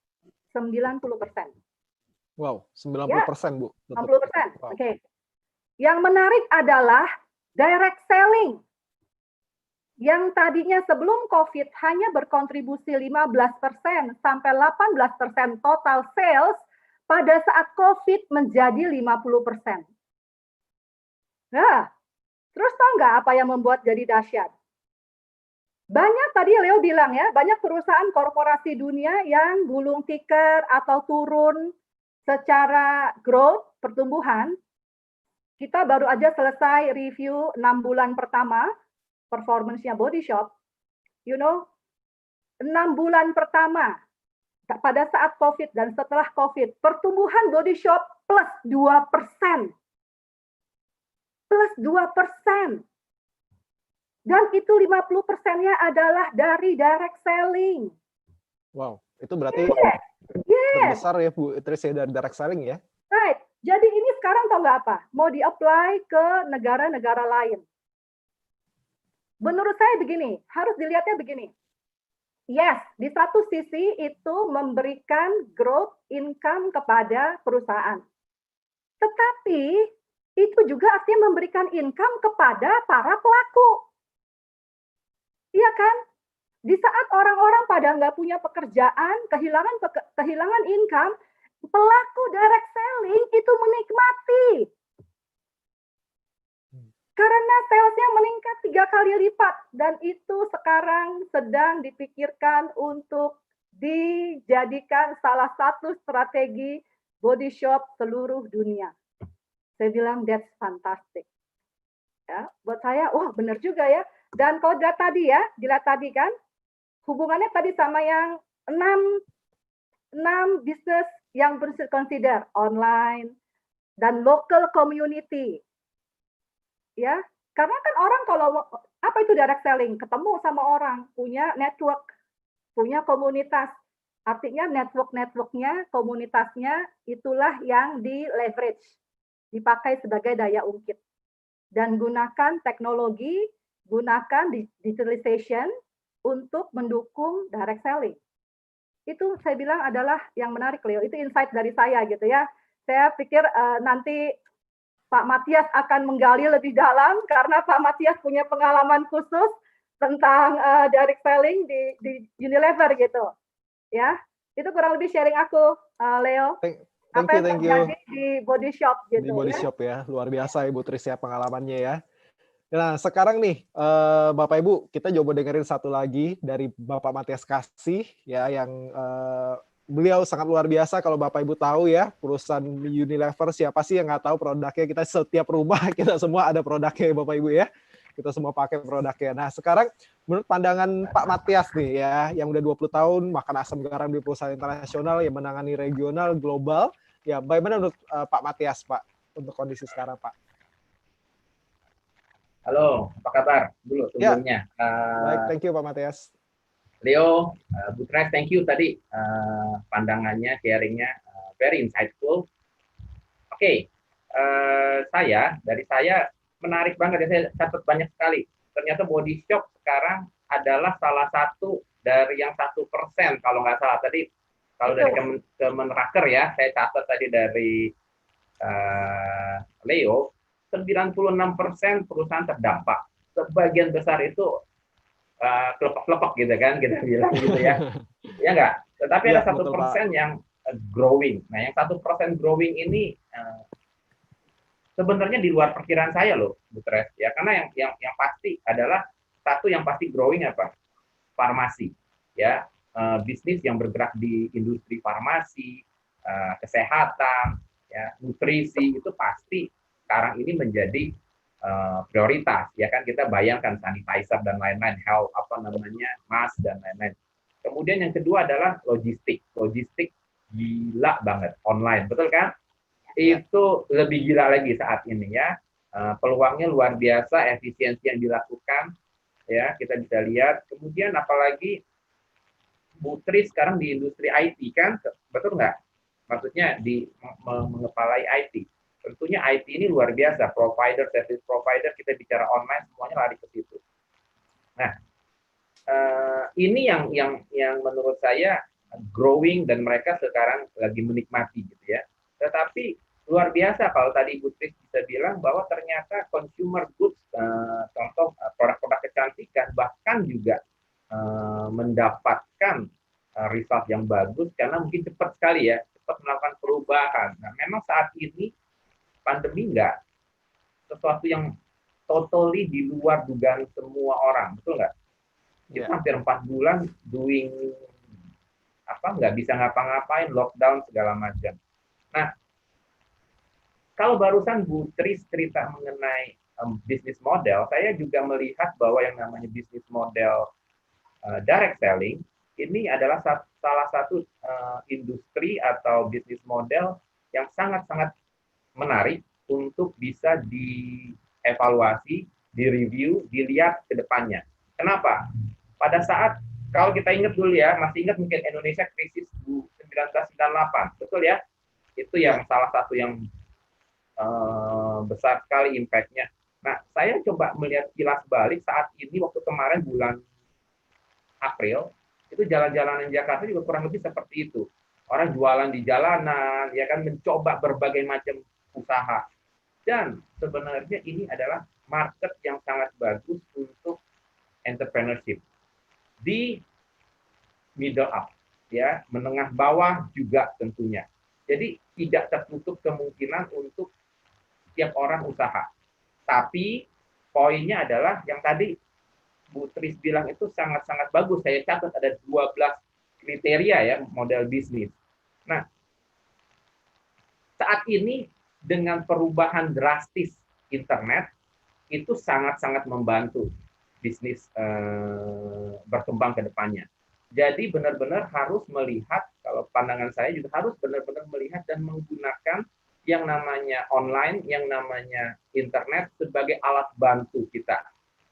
Speaker 2: 90%.
Speaker 1: Wow, 90% Bu.
Speaker 2: 90%.
Speaker 1: Wow.
Speaker 2: Oke. Yang menarik adalah direct selling. Yang tadinya sebelum COVID hanya berkontribusi 15% sampai 18% total sales, pada saat COVID menjadi 50%. Nah, terus tahu nggak apa yang membuat jadi dahsyat? Banyak tadi Leo bilang ya, banyak perusahaan korporasi dunia yang gulung tikar atau turun secara growth, pertumbuhan. Kita baru aja selesai review 6 bulan pertama performance-nya Body Shop. 6 bulan pertama pada saat COVID dan setelah COVID, pertumbuhan Body Shop plus 2%. Plus 2%. Dan itu 50%-nya adalah dari direct selling.
Speaker 1: Wow, itu berarti
Speaker 2: Yes.
Speaker 1: terbesar ya Bu Tris dari direct selling ya?
Speaker 2: Right. Jadi ini sekarang tahu nggak apa? Mau di-apply ke negara-negara lain. Menurut saya begini, harus dilihatnya begini. Yes, di satu sisi itu memberikan growth income kepada perusahaan. Tetapi itu juga artinya memberikan income kepada para pelaku. Iya kan? Di saat orang-orang pada nggak punya pekerjaan, kehilangan income, pelaku direct selling itu menikmati. Karena salesnya meningkat 3 kali lipat. Dan itu sekarang sedang dipikirkan untuk dijadikan salah satu strategi body shop seluruh dunia. Saya bilang that's fantastic. Ya, buat saya, wah benar juga ya. Dan kalau dilihat tadi kan, hubungannya tadi sama yang 6 bisnis yang consider online dan local community. Ya, karena kan orang kalau apa itu direct selling, ketemu sama orang, punya network, punya komunitas. Artinya network-networknya, komunitasnya itulah yang di leverage, dipakai sebagai daya ungkit. Dan gunakan teknologi, gunakan digitalization untuk mendukung direct selling. Itu saya bilang adalah yang menarik, Leo. Itu insight dari saya gitu ya. Saya pikir nanti Pak Matias akan menggali lebih dalam karena Pak Matias punya pengalaman khusus tentang direct selling di Unilever gitu. Ya, itu kurang lebih sharing aku, Leo.
Speaker 1: Thank you.
Speaker 2: Terjadi di Body Shop gitu.
Speaker 1: Di Body Shop ya, luar biasa Ibu Tris ya pengalamannya ya. Nah sekarang nih Bapak Ibu, kita coba dengerin satu lagi dari Bapak Matias Kasih ya, yang beliau sangat luar biasa. Kalau Bapak Ibu tahu ya, perusahaan Unilever, siapa sih yang nggak tahu produknya? Kita setiap rumah kita semua ada produknya ya Bapak Ibu ya. kita semua pakai produknya. Nah, sekarang menurut pandangan Pak Matias nih ya, yang udah 20 tahun makan asam garam di perusahaan internasional yang menangani regional, global, ya bagaimana menurut Pak Matias, Pak, untuk kondisi sekarang, Pak?
Speaker 4: Halo, apa kabar dulu
Speaker 1: Ya,
Speaker 4: sebelumnya?
Speaker 1: baik, thank you Pak Matias.
Speaker 4: Leo, Butres, thank you tadi pandangannya, sharingnya, very insightful. Oke, dari saya menarik banget ya, saya catat banyak sekali. Ternyata Body Shop sekarang adalah salah satu dari yang 1% kalau nggak salah tadi. Kalau dari Kemenraker ya, saya catat tadi dari Leo, 96% perusahaan terdampak. Sebagian besar itu kelepek-kelepek gitu kan, kita bilang gitu ya. Ya nggak? Tetapi
Speaker 1: Ya,
Speaker 4: ada 1% yang growing. Nah, yang 1% growing ini sebenarnya di luar perkiraan saya loh, Butres. Ya, karena yang pasti adalah satu yang pasti growing apa? Farmasi. Ya, bisnis yang bergerak di industri farmasi, kesehatan, ya, nutrisi itu pasti sekarang ini menjadi prioritas, ya kan, kita bayangkan sanitizer dan lain-lain, health apa namanya, mask dan lain-lain. Kemudian yang kedua adalah logistik gila banget, online, betul kan? Itu lebih gila lagi saat ini ya, peluangnya luar biasa, efisiensi yang dilakukan, ya kita bisa lihat. Kemudian apalagi Butri sekarang di industri IT kan, betul nggak? Maksudnya di mengepalai IT. Tentunya IT ini luar biasa, service provider, kita bicara online semuanya lari ke situ. Nah, ini yang menurut saya growing dan mereka sekarang lagi menikmati gitu ya. Tetapi luar biasa kalau tadi Ibu Tris bisa bilang bahwa ternyata consumer goods, contoh produk-produk kecantikan bahkan juga mendapatkan result yang bagus karena mungkin cepat sekali ya, cepat melakukan perubahan. Nah, memang saat ini pandemi enggak sesuatu yang totally di luar dugaan semua orang, betul nggak? Itu hampir 4 bulan doing nggak bisa ngapa-ngapain, lockdown segala macam. Nah, kalau barusan Bu Tris cerita mengenai bisnis model, saya juga melihat bahwa yang namanya bisnis model direct selling ini adalah salah satu industri atau bisnis model yang sangat-sangat menarik untuk bisa dievaluasi, direview, dilihat ke depannya. Kenapa? Pada saat, kalau kita ingat dulu ya, masih ingat mungkin Indonesia krisis 1998, betul ya? Itu yang salah satu yang besar sekali impact-nya. Nah, saya coba melihat kilas balik saat ini, waktu kemarin bulan April, itu jalan-jalanan Jakarta juga kurang lebih seperti itu. Orang jualan di jalanan, ya kan, mencoba berbagai macam usaha. Dan sebenarnya ini adalah market yang sangat bagus untuk entrepreneurship. Di middle up, ya, menengah bawah juga tentunya. Jadi tidak tertutup kemungkinan untuk setiap orang usaha. Tapi poinnya adalah yang tadi Bu Tris bilang itu sangat-sangat bagus. Saya catat ada 12 kriteria ya model bisnis. Nah, saat ini dengan perubahan drastis internet itu sangat-sangat membantu bisnis berkembang ke depannya. Jadi benar-benar harus melihat, kalau pandangan saya juga harus benar-benar melihat dan menggunakan yang namanya online, yang namanya internet sebagai alat bantu kita.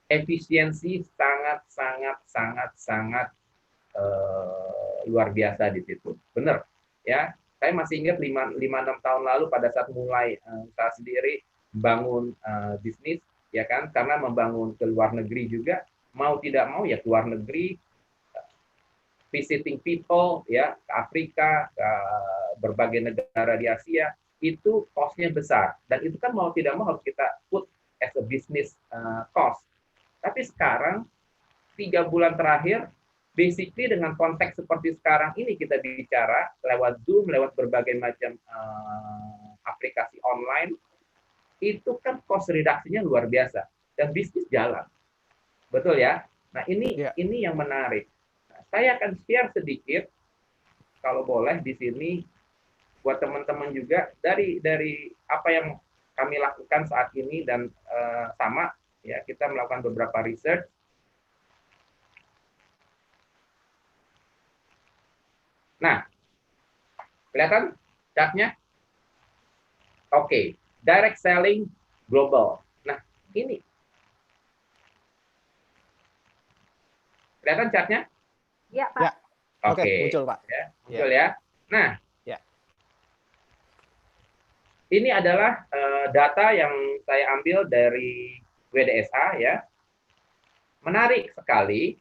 Speaker 4: Efisiensi sangat luar biasa di situ. Benar, ya. Saya masih ingat 5-6 tahun lalu pada saat mulai usaha sendiri bangun bisnis, ya kan, karena membangun ke luar negeri juga, mau tidak mau ya ke luar negeri, visiting people, ya, ke Afrika, ke berbagai negara di Asia, itu cost-nya besar. Dan itu kan mau tidak mau harus kita put as a business cost. Tapi sekarang, 3 bulan terakhir, basically dengan konteks seperti sekarang ini kita bicara lewat Zoom, lewat berbagai macam aplikasi online, itu kan cost reduksinya luar biasa dan bisnis jalan, betul ya. Nah ini yang menarik. Nah, saya akan share sedikit, kalau boleh di sini buat teman-teman juga dari apa yang kami lakukan saat ini dan sama Ya, kita melakukan beberapa research. Nah, kelihatan chartnya? Oke, direct selling global. Nah, ini kelihatan chartnya?
Speaker 2: Ya, Pak.
Speaker 1: Ya. Oke,
Speaker 4: Oke,
Speaker 1: muncul, Pak.
Speaker 4: ya, muncul ya. Nah,
Speaker 1: Ya.
Speaker 4: ini adalah data yang saya ambil dari WDSA ya. Menarik sekali.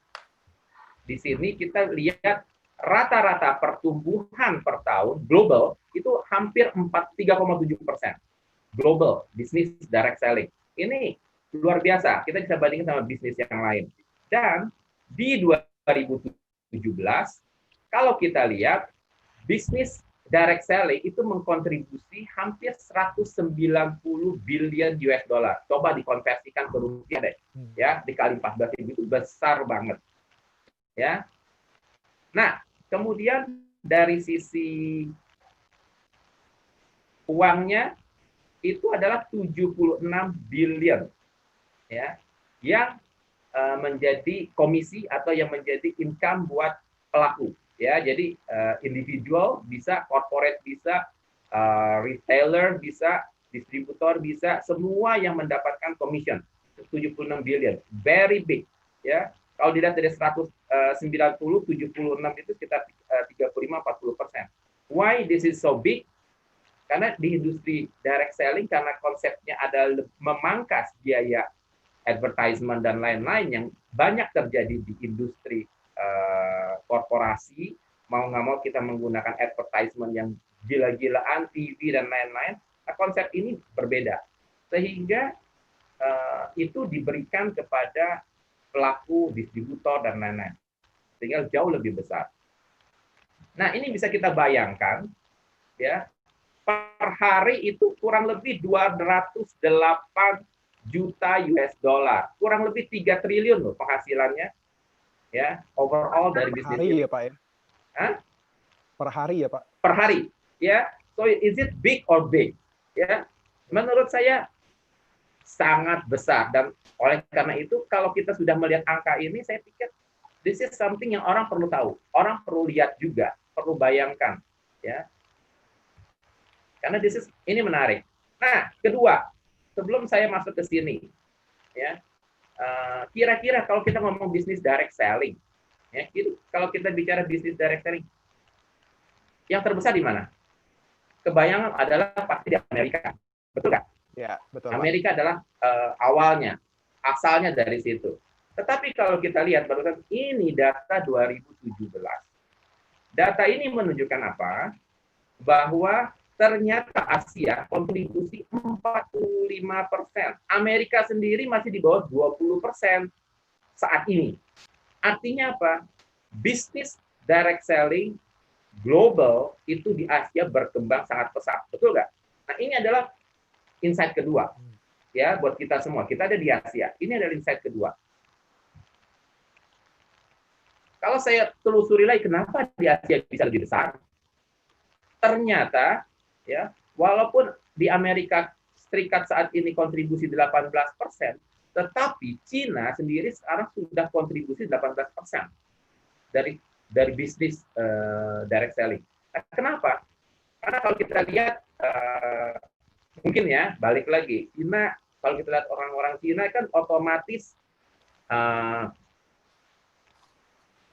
Speaker 4: Di sini kita lihat rata-rata pertumbuhan per tahun global itu hampir 3,7%. Global business direct selling. Ini luar biasa. Kita bisa bandingkan sama bisnis yang lain. Dan di 2017, kalau kita lihat bisnis direct selling itu mengkontribusi hampir 190 billion US dollar. Coba dikonversikan ke rupiah deh. Ya, dikali 14.000 itu besar banget. Ya. Nah, kemudian dari sisi uangnya itu adalah 76 billion ya, yang menjadi komisi atau yang menjadi income buat pelaku ya. Jadi individual bisa, corporate bisa, retailer bisa, distributor bisa, semua yang mendapatkan commission 76 billion, very big ya. Kalau dilihat dari 190, 76 itu sekitar 35-40%. Why this is so big? Karena di industri direct selling, karena konsepnya adalah memangkas biaya advertisement dan lain-lain yang banyak terjadi di industri korporasi, mau nggak mau kita menggunakan advertisement yang gila-gilaan, TV dan lain-lain, nah, konsep ini berbeda. Sehingga itu diberikan kepada pelaku, distributor, dan lain-lain. Sehingga jauh lebih besar. Nah, ini bisa kita bayangkan, ya, per hari itu kurang lebih 208 juta US dollar. Kurang lebih 3 triliun loh penghasilannya. Ya, overall dari bisnis.
Speaker 1: Per hari ya, Pak ya?
Speaker 4: Hah?
Speaker 1: Per hari ya, Pak?
Speaker 4: Per hari. Ya, so is it big or big? Ya, menurut saya sangat besar, dan oleh karena itu kalau kita sudah melihat angka ini, saya pikir this is something yang orang perlu tahu, orang perlu lihat juga, perlu bayangkan, ya. Karena ini menarik. Nah, kedua, sebelum saya masuk ke sini, ya, kira-kira kalau kita ngomong bisnis direct selling, ya, itu kalau kita bicara bisnis direct selling, yang terbesar di mana? Kebayangan adalah pasti di Amerika, betul nggak?
Speaker 1: Ya, betul.
Speaker 4: Amerika adalah awalnya, asalnya dari situ. Tetapi kalau kita lihat barusan ini data 2017. Data ini menunjukkan apa? Bahwa ternyata Asia kontribusi 45%. Amerika sendiri masih di bawah 20% saat ini. Artinya apa? Bisnis direct selling global itu di Asia berkembang sangat pesat. Betul nggak? Nah, ini adalah insight kedua, ya, buat kita semua. Kita ada di Asia. Ini adalah insight kedua. Kalau saya telusuri lagi, kenapa di Asia bisa lebih besar? Ternyata, ya, walaupun di Amerika Serikat saat ini kontribusi 18%, tetapi Cina sendiri sekarang sudah kontribusi 18% dari bisnis direct selling. Nah, kenapa? Karena kalau kita lihat mungkin ya, balik lagi, Cina, kalau kita lihat orang-orang Cina kan otomatis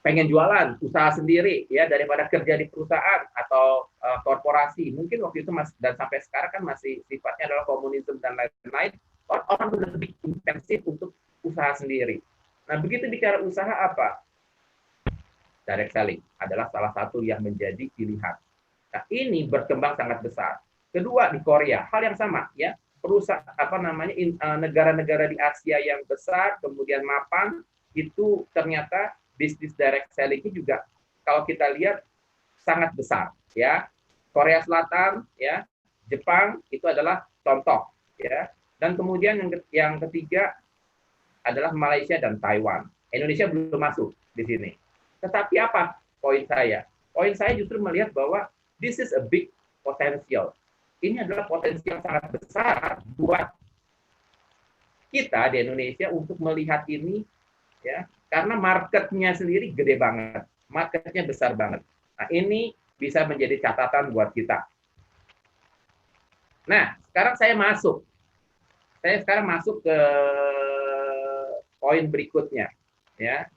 Speaker 4: pengen jualan, usaha sendiri, ya, daripada kerja di perusahaan atau korporasi. Mungkin waktu itu dan sampai sekarang kan masih sifatnya adalah komunisme dan lain-lain, orang lebih intensif untuk usaha sendiri. Nah, begitu bicara usaha apa? Direct selling adalah salah satu yang menjadi pilihan. Nah, ini berkembang sangat besar. Kedua, di Korea, hal yang sama, ya, perusahaan negara-negara di Asia yang besar kemudian mapan itu ternyata bisnis direct selling ini juga kalau kita lihat sangat besar, ya. Korea Selatan, ya, Jepang itu adalah contoh, ya. Dan kemudian yang ketiga adalah Malaysia dan Taiwan. Indonesia belum masuk di sini. Tetapi apa poin saya? Poin saya justru melihat bahwa this is a big potential. Ini adalah potensi yang sangat besar buat kita di Indonesia untuk melihat ini, ya, karena marketnya sendiri gede banget, marketnya besar banget. Nah, ini bisa menjadi catatan buat kita. Nah, saya sekarang masuk ke poin berikutnya, ya.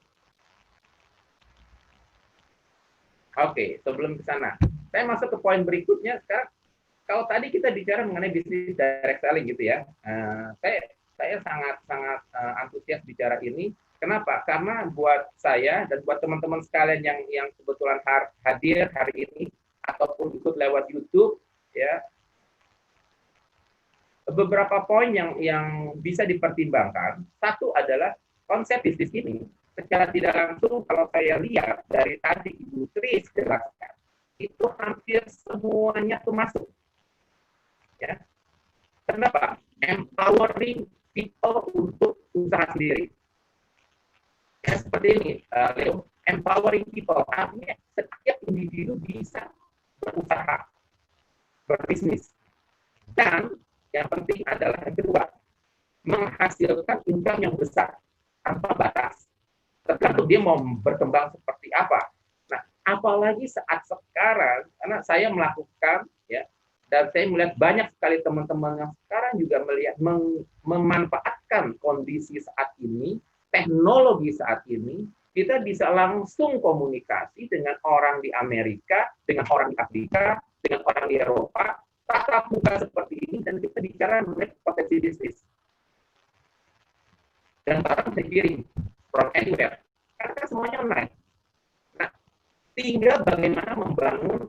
Speaker 4: Oke, sebelum ke sana, saya masuk ke poin berikutnya. Sekarang, kalau tadi kita bicara mengenai bisnis direct selling gitu ya, saya sangat antusias bicara ini. Kenapa? Karena buat saya dan buat teman-teman sekalian yang kebetulan hadir hari ini ataupun ikut lewat YouTube, ya, beberapa poin yang bisa dipertimbangkan. Satu adalah konsep bisnis ini secara tidak langsung, kalau saya lihat dari tadi Ibu Tris jelaskan, itu hampir semuanya tuh masuk. Ya. Kenapa? Empowering people untuk usaha sendiri. Ya, seperti ini, Leo. Empowering people, artinya setiap individu bisa berusaha, berbisnis. Dan yang penting adalah yang kedua, menghasilkan income yang besar tanpa batas. Tergantung dia mau berkembang seperti apa. Nah, apalagi saat sekarang, karena saya melakukan, ya, dan saya melihat banyak sekali teman-teman yang sekarang juga melihat memanfaatkan kondisi saat ini, teknologi saat ini, kita bisa langsung komunikasi dengan orang di Amerika, dengan orang di Afrika, dengan orang di Eropa, tatap muka seperti ini, dan kita bicara mengenai potensi bisnis. Dan barang bisa kirim from anywhere, karena semuanya online. Nah, tinggal bagaimana membangun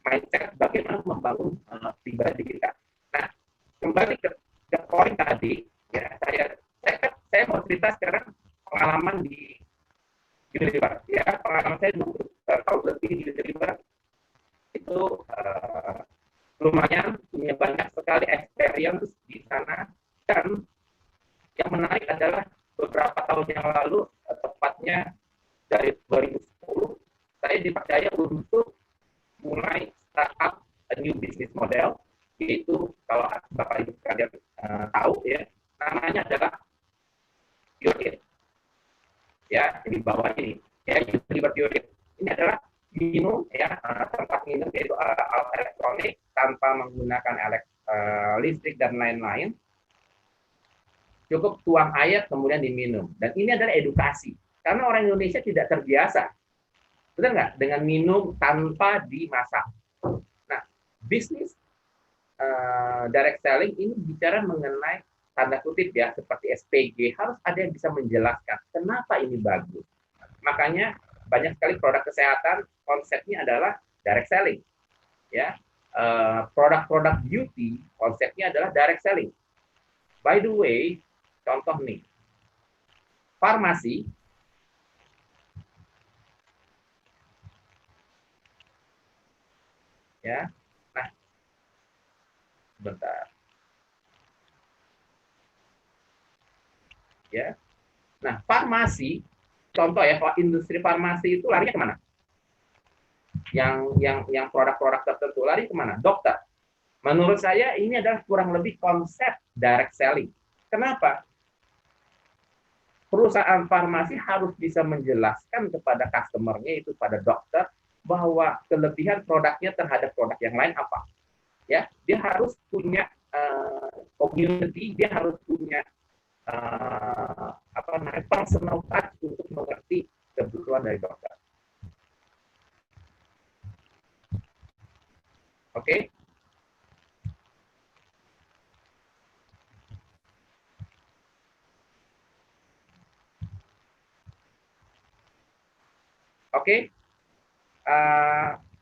Speaker 4: mindset, bagaimana membangun pribadi kita. Nah, kembali ke poin tadi, ya, saya mau cerita sekarang pengalaman di Unilever. Ya, pengalaman saya 20 tahun lebih di Unilever itu lumayan punya banyak sekali experience di sana. Dan yang menarik adalah beberapa tahun yang lalu, tepatnya dari 2010, saya dipercaya untuk mulai startup a new business model, yaitu kalau Bapak Ibu sekalian tahu, ya, namanya adalah Pure. Ya, di bawah ini, ya, Pure. Ini adalah minum, ya, tempat minum yaitu alat elektronik tanpa menggunakan listrik dan lain-lain. Cukup tuang air kemudian diminum. Dan ini adalah edukasi. Karena orang Indonesia tidak terbiasa, benar nggak, dengan minum tanpa dimasak. Nah, bisnis direct selling ini bicara mengenai tanda kutip, ya, seperti SPG, harus ada yang bisa menjelaskan kenapa ini bagus. Makanya banyak sekali produk kesehatan konsepnya adalah direct selling. Ya, produk-produk beauty konsepnya adalah direct selling. By the way, contoh nih, farmasi, ya. Nah, sebentar. Ya. Nah, farmasi, contoh ya, industri farmasi itu larinya kemana? Yang produk-produk tertentu lari kemana? Dokter. Menurut saya ini adalah kurang lebih konsep direct selling. Kenapa? Perusahaan farmasi harus bisa menjelaskan kepada customer-nya, itu pada dokter, bahwa kelebihan produknya terhadap produk yang lain apa. Ya, dia harus punya community, dia harus punya personal touch untuk mengerti kebutuhan dari dokter. Oke? Oke,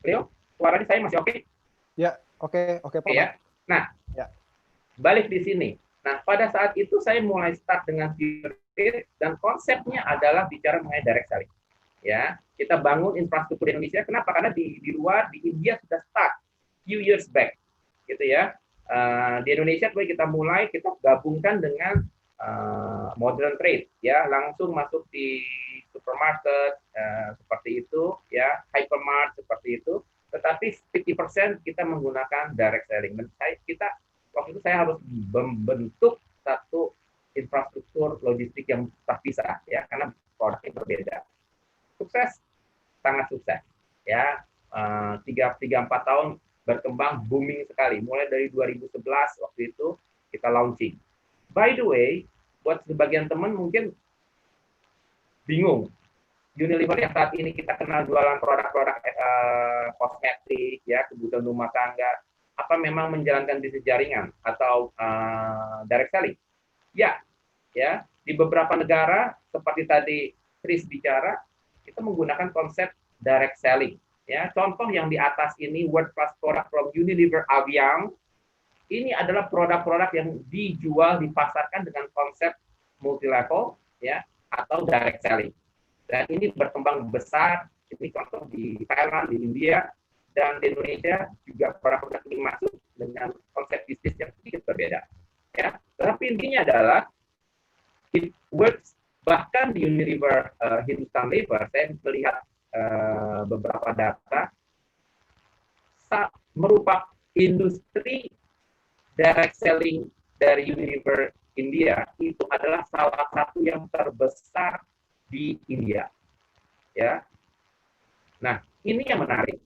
Speaker 4: Leo, suaranya saya masih oke?
Speaker 1: Ya, oke, Pak.
Speaker 4: Ya. Nah,
Speaker 1: ya,
Speaker 4: balik di sini. Nah, pada saat itu saya mulai start dengan Pure, dan konsepnya adalah bicara mengenai direct selling. Ya, kita bangun infrastruktur Indonesia. Kenapa? Karena di luar, di India sudah start few years back, gitu ya. Di Indonesia kita mulai, kita gabungkan dengan modern trade, ya, langsung masuk di supermarket seperti itu, ya, hypermart seperti itu. Tetapi 50% kita menggunakan direct selling. Dan kita waktu itu saya harus membentuk satu infrastruktur logistik yang terpisah ya, karena produknya berbeda. Sukses, sangat sukses ya. 3-4 tahun berkembang booming sekali. Mulai dari 2011 waktu itu kita launching. By the way, buat sebagian teman mungkin bingung, Unilever yang saat ini kita kenal jualan produk-produk kosmetik, ya, kebutuhan rumah tangga, apa memang menjalankan bisnis jaringan atau direct selling? Ya, ya. Di beberapa negara seperti tadi Chris bicara, kita menggunakan konsep direct selling. Ya, contoh yang di atas ini world class product from Unilever Aviang, ini adalah produk-produk yang dijual, dipasarkan dengan konsep multi level, ya, atau direct selling. Dan ini berkembang besar, ini contoh di Thailand, di India, dan di Indonesia juga produk-produk ini masuk dengan konsep bisnis yang sedikit berbeda. Ya, tapi intinya adalah it works. Bahkan di Unilever Hindustan Lever, saya melihat beberapa data merupakan industri direct selling dari Unilever India itu adalah salah satu yang terbesar di India, ya. Nah, ini yang menarik.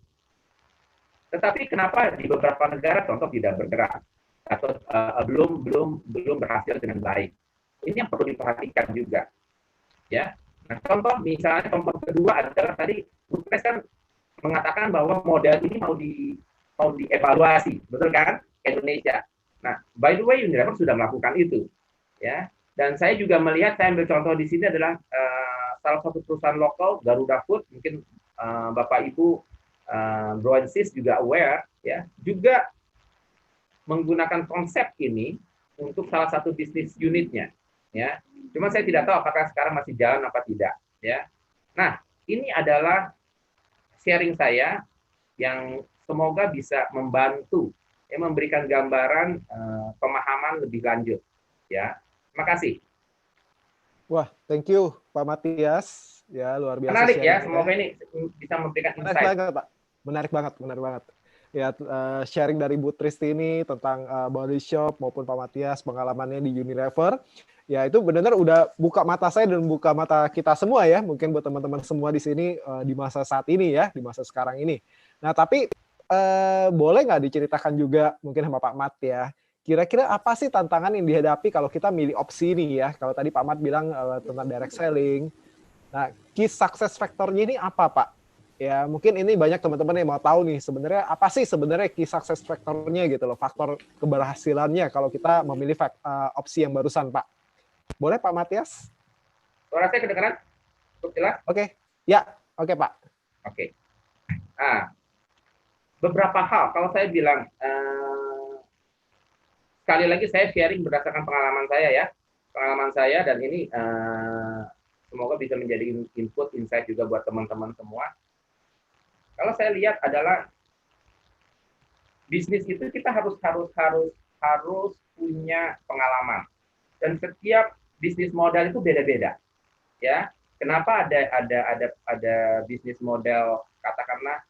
Speaker 4: Tetapi kenapa di beberapa negara contoh tidak bergerak atau belum berhasil dengan baik? Ini yang perlu diperhatikan juga, ya. Nah, contoh misalnya contoh kedua adalah tadi Bupres kan mengatakan bahwa model ini mau dievaluasi, betul kan? Indonesia. Nah, by the way, Unilever sudah melakukan itu, ya. Dan saya juga melihat, saya ambil contoh di sini adalah salah satu perusahaan lokal, Garuda Food, mungkin Bapak Ibu Bro and Sis juga aware, ya, juga menggunakan konsep ini untuk salah satu bisnis unitnya, ya. Cuma saya tidak tahu apakah sekarang masih jalan apa tidak, ya. Nah, ini adalah sharing saya yang semoga bisa membantu, ya, memberikan gambaran pemahaman lebih lanjut, ya. Terima kasih.
Speaker 1: Wah, thank you Pak Matias. Ya, luar biasa.
Speaker 4: Menarik ya, semoga ini bisa memberikan insight.
Speaker 1: Menarik banget, Pak. Menarik banget. Ya, sharing dari Bu Tristi ini tentang Body Shop maupun Pak Matias pengalamannya di Unilever. Ya, itu benar-benar udah buka mata saya dan buka mata kita semua ya. Mungkin buat teman-teman semua di sini di masa saat ini ya, di masa sekarang ini. Nah, tapi boleh nggak diceritakan juga mungkin sama Pak Mat ya, kira-kira apa sih tantangan yang dihadapi kalau kita milih opsi ini ya? Kalau tadi Pak Mat bilang tentang direct selling. Nah, key success factor-nya ini apa, Pak? Ya, mungkin ini banyak teman-teman yang mau tahu nih, sebenarnya apa sih sebenarnya key success factor-nya gitu loh, faktor keberhasilannya kalau kita memilih opsi yang barusan, Pak. Boleh, Pak Matias?
Speaker 4: Suara saya kedengaran? Cukup jelas?
Speaker 1: Oke. Ya, oke, Pak. Oke.
Speaker 4: Nah, beberapa hal, kalau saya bilang, sekali lagi saya sharing berdasarkan pengalaman saya ya. Pengalaman saya dan ini semoga bisa menjadi input, insight juga buat teman-teman semua. Kalau saya lihat adalah bisnis itu kita harus punya pengalaman. Dan setiap bisnis model itu beda-beda. Ya. Kenapa ada bisnis model katakanlah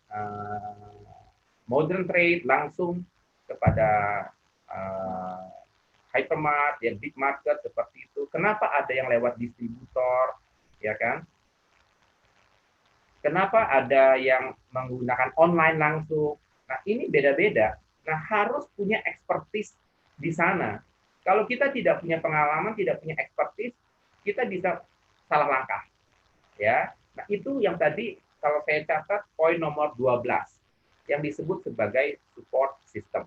Speaker 4: modern trade langsung kepada hypermart, ya, big market seperti itu. Kenapa ada yang lewat distributor, ya kan? Kenapa ada yang menggunakan online langsung? Nah, ini beda-beda. Nah, harus punya expertise di sana. Kalau kita tidak punya pengalaman, tidak punya expertise, kita bisa salah langkah. Ya. Nah, itu yang tadi kalau saya catat poin nomor 12 yang disebut sebagai support system.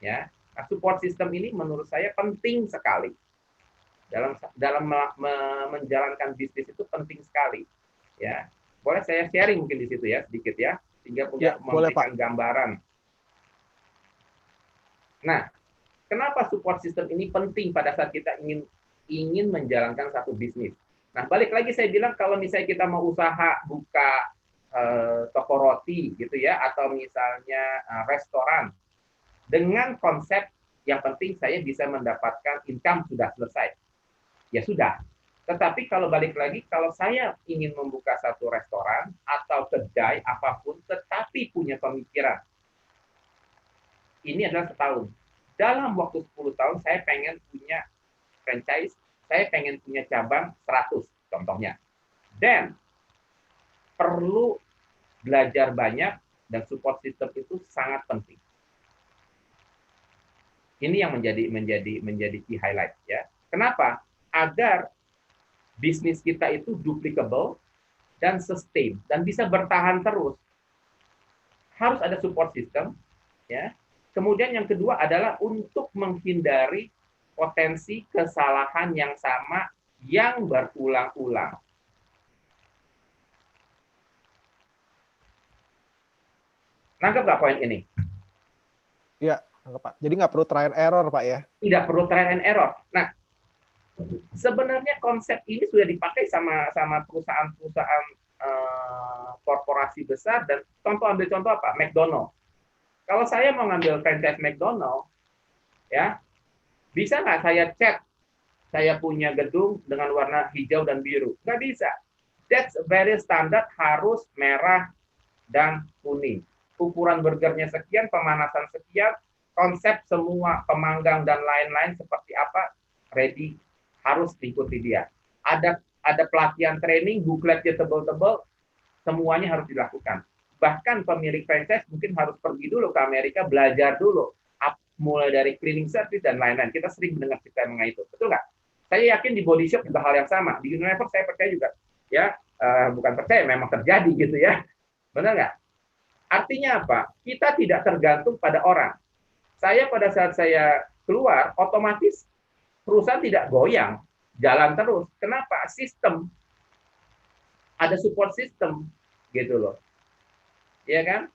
Speaker 4: Ya. Nah, support system ini menurut saya penting sekali. Dalam menjalankan bisnis itu penting sekali. Ya. Boleh saya sharing mungkin di situ ya, sedikit ya, sehingga punya memberikan gambaran. Nah, kenapa support system ini penting pada saat kita ingin menjalankan satu bisnis? Nah, balik lagi saya bilang kalau misalnya kita mau usaha buka toko roti gitu ya, atau misalnya restoran, dengan konsep yang penting saya bisa mendapatkan income sudah selesai. Ya sudah. Tetapi kalau balik lagi, kalau saya ingin membuka satu restoran atau kedai apapun, tetapi punya pemikiran, ini adalah setahun. Dalam waktu 10 tahun saya pengen punya franchise, saya pengen punya cabang 100 contohnya. Dan perlu belajar banyak dan support system itu sangat penting. Ini yang menjadi key highlight ya. Kenapa? Agar bisnis kita itu duplicable dan sustain dan bisa bertahan terus. Harus ada support system ya. Kemudian yang kedua adalah untuk menghindari potensi kesalahan yang sama yang berulang-ulang. Nangkep nggak poin ini?
Speaker 1: Iya, Pak. Jadi nggak perlu try and error, Pak ya?
Speaker 4: Tidak perlu trial and error. Nah, sebenarnya konsep ini sudah dipakai sama perusahaan-perusahaan korporasi besar, dan ambil contoh apa? McDonald. Kalau saya mau ngambil franchise McDonald, ya bisa nggak saya cat saya punya gedung dengan warna hijau dan biru? Nggak bisa. That's very standard, harus merah dan kuning. Ukuran burgernya sekian, pemanasan sekian, konsep semua pemanggang dan lain-lain seperti apa, ready, harus diikuti dia. Ada pelatihan training, bukletnya tebal-tebal, semuanya harus dilakukan. Bahkan pemilik franchise mungkin harus pergi dulu ke Amerika, belajar dulu, mulai dari cleaning service dan lain-lain. Kita sering mendengar cerita mengenai itu, betul nggak? Saya yakin di Body Shop juga hal yang sama. Di Unilever saya percaya juga, ya bukan percaya, memang terjadi gitu ya, benar nggak? Artinya apa? Kita tidak tergantung pada orang. Saya pada saat saya keluar, otomatis perusahaan tidak goyang, jalan terus. Kenapa? Sistem, ada support system, gitu loh. Ya kan?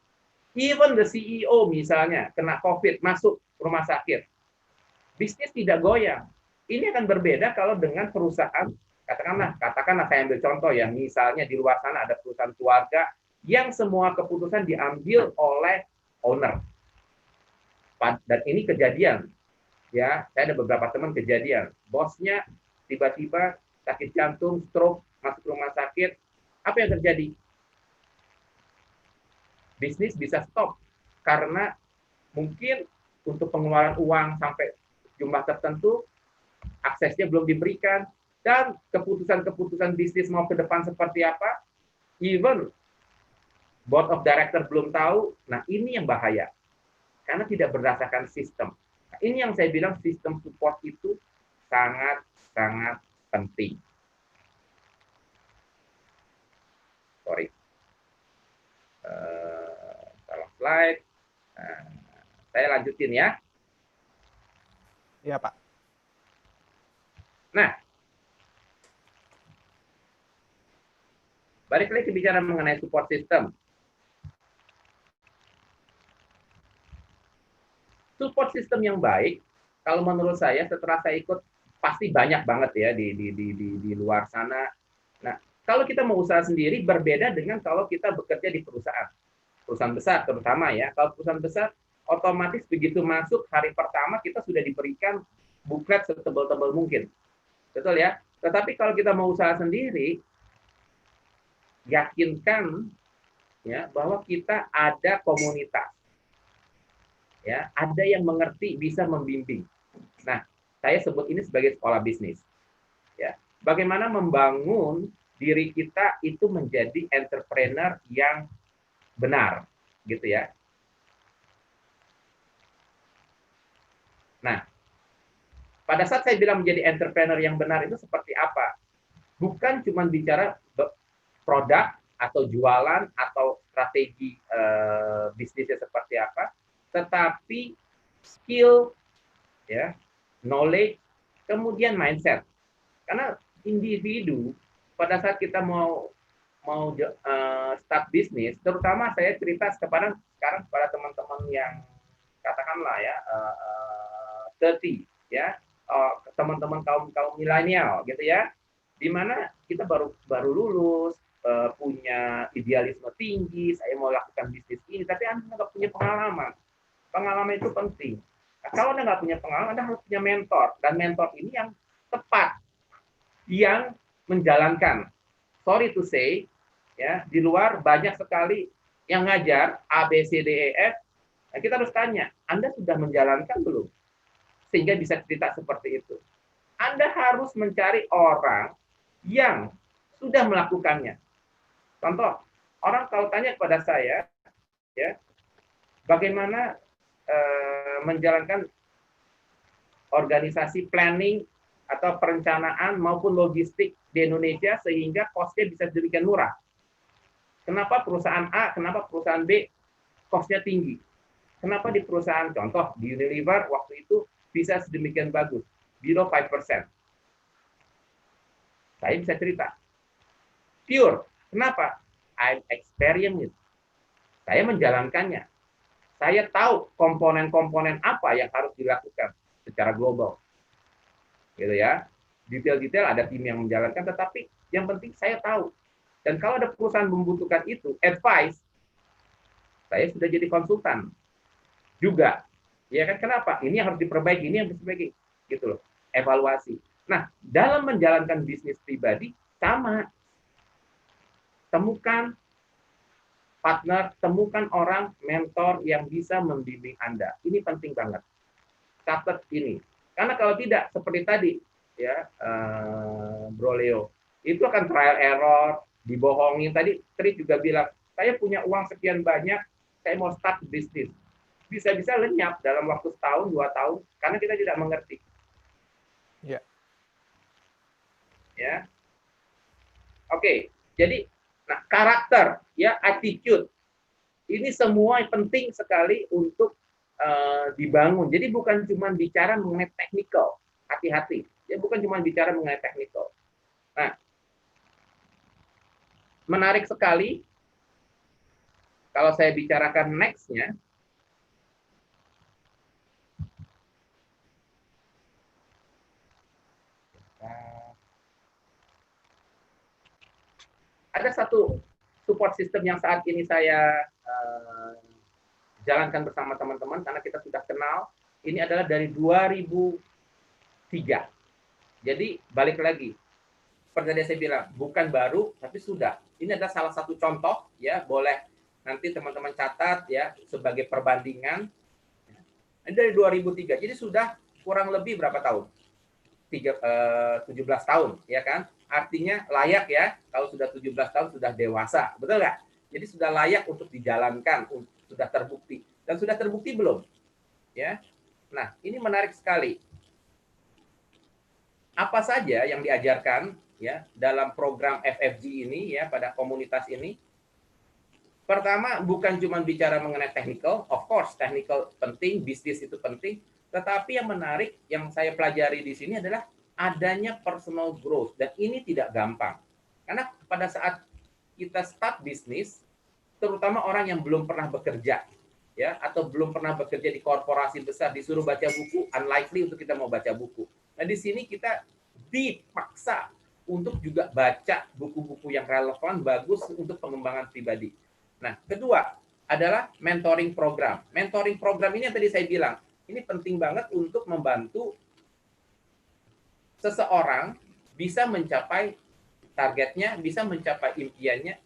Speaker 4: Even the CEO misalnya kena COVID, masuk rumah sakit, bisnis tidak goyang. Ini akan berbeda kalau dengan perusahaan, katakanlah saya ambil contoh ya, misalnya di luar sana ada perusahaan keluarga yang semua keputusan diambil oleh owner. Dan ini kejadian, ya, saya ada beberapa teman kejadian, bosnya tiba-tiba sakit jantung, stroke, masuk rumah sakit, apa yang terjadi? Bisnis bisa stop karena mungkin untuk pengeluaran uang sampai jumlah tertentu aksesnya belum diberikan, dan keputusan-keputusan bisnis mau ke depan seperti apa, even board of director belum tahu. Nah, ini yang bahaya karena tidak berdasarkan sistem. Nah, ini yang saya bilang sistem support itu sangat penting. Sorry, salah slide. Saya lanjutin ya.
Speaker 1: Iya, Pak.
Speaker 4: Nah, balik lagi bicara mengenai support system. Support system yang baik, kalau menurut saya setelah saya ikut, pasti banyak banget ya di luar sana. Nah, kalau kita mau usaha sendiri berbeda dengan kalau kita bekerja di perusahaan besar terutama ya. Kalau perusahaan besar, otomatis begitu masuk hari pertama kita sudah diberikan buklet setebal-tebal mungkin, betul ya. Tetapi kalau kita mau usaha sendiri, yakinkan ya bahwa kita ada komunitas. Ya, ada yang mengerti, bisa membimbing. Nah, saya sebut ini sebagai sekolah bisnis. Ya, bagaimana membangun diri kita itu menjadi entrepreneur yang benar, gitu ya. Nah, pada saat saya bilang menjadi entrepreneur yang benar itu seperti apa? Bukan cuma bicara produk atau jualan atau strategi bisnisnya seperti apa, tetapi skill, ya, knowledge, kemudian mindset. Karena individu pada saat kita mau start bisnis, terutama saya cerita sekarang kepada teman-teman yang katakanlah ya 30 ya, teman-teman kaum milenial gitu ya, di mana kita baru lulus, punya idealisme tinggi, saya mau lakukan bisnis ini, tapi Anda nggak punya pengalaman. Pengalaman itu penting. Nah, kalau Anda nggak punya pengalaman, Anda harus punya mentor. Dan mentor ini yang tepat, yang menjalankan. Sorry to say, ya, di luar banyak sekali yang ngajar A, B, C, D, E, F. Nah, kita harus tanya, Anda sudah menjalankan belum? Sehingga bisa cerita seperti itu. Anda harus mencari orang yang sudah melakukannya. Contoh, orang kalau tanya kepada saya, ya, bagaimana menjalankan organisasi planning atau perencanaan maupun logistik di Indonesia sehingga cost-nya bisa sedemikian murah. Kenapa perusahaan A, kenapa perusahaan B cost-nya tinggi? Kenapa di perusahaan, contoh di Unilever waktu itu bisa sedemikian bagus, below 5%. Saya bisa cerita. Pure, kenapa? I'm experienced. Saya menjalankannya. Saya tahu komponen-komponen apa yang harus dilakukan secara global. Gitu ya. Detail-detail ada tim yang menjalankan, tetapi yang penting saya tahu. Dan kalau ada perusahaan membutuhkan itu, advice, saya sudah jadi konsultan juga. Ya kan, kenapa? Ini yang harus diperbaiki, ini yang harus diperbaiki. Gitu loh. Evaluasi. Nah, dalam menjalankan bisnis pribadi sama. Temukan partner, temukan orang mentor yang bisa membimbing Anda. Ini penting banget. Catat ini. Karena kalau tidak seperti tadi ya, Bro Leo, itu akan trial error, dibohongin. Tadi Tri juga bilang, saya punya uang sekian banyak, saya mau start bisnis. Bisa-bisa lenyap dalam waktu setahun, 2 tahun, karena kita tidak mengerti.
Speaker 1: Ya.
Speaker 4: Ya. Oke, jadi nah karakter, ya, attitude, ini semua penting sekali untuk dibangun. Jadi bukan cuma bicara mengenai technical, hati-hati. Ya, bukan cuma bicara mengenai technical. Nah, menarik sekali kalau saya bicarakan next-nya. Ada satu support system yang saat ini saya jalankan bersama teman-teman karena kita sudah kenal. Ini adalah dari 2003. Jadi balik lagi, seperti tadi saya bilang, bukan baru tapi sudah. Ini adalah salah satu contoh, ya, boleh nanti teman-teman catat ya sebagai perbandingan. Ini dari 2003. Jadi sudah kurang lebih berapa tahun? 17 tahun, ya kan? Artinya layak ya, kalau sudah 17 tahun sudah dewasa, betul nggak? Jadi sudah layak untuk dijalankan, sudah terbukti. Dan sudah terbukti belum? Ya. Nah, ini menarik sekali. Apa saja yang diajarkan ya dalam program FFG ini ya pada komunitas ini? Pertama, bukan cuma bicara mengenai technical, of course technical penting, bisnis itu penting, tetapi yang menarik yang saya pelajari di sini adalah adanya personal growth, dan ini tidak gampang. Karena pada saat kita start bisnis, terutama orang yang belum pernah bekerja, ya, atau belum pernah bekerja di korporasi besar, disuruh baca buku, unlikely untuk kita mau baca buku. Nah, di sini kita dipaksa untuk juga baca buku-buku yang relevan, bagus untuk pengembangan pribadi. Nah, kedua adalah mentoring program. Mentoring program ini yang tadi saya bilang, ini penting banget untuk membantu seseorang bisa mencapai targetnya, bisa mencapai impiannya,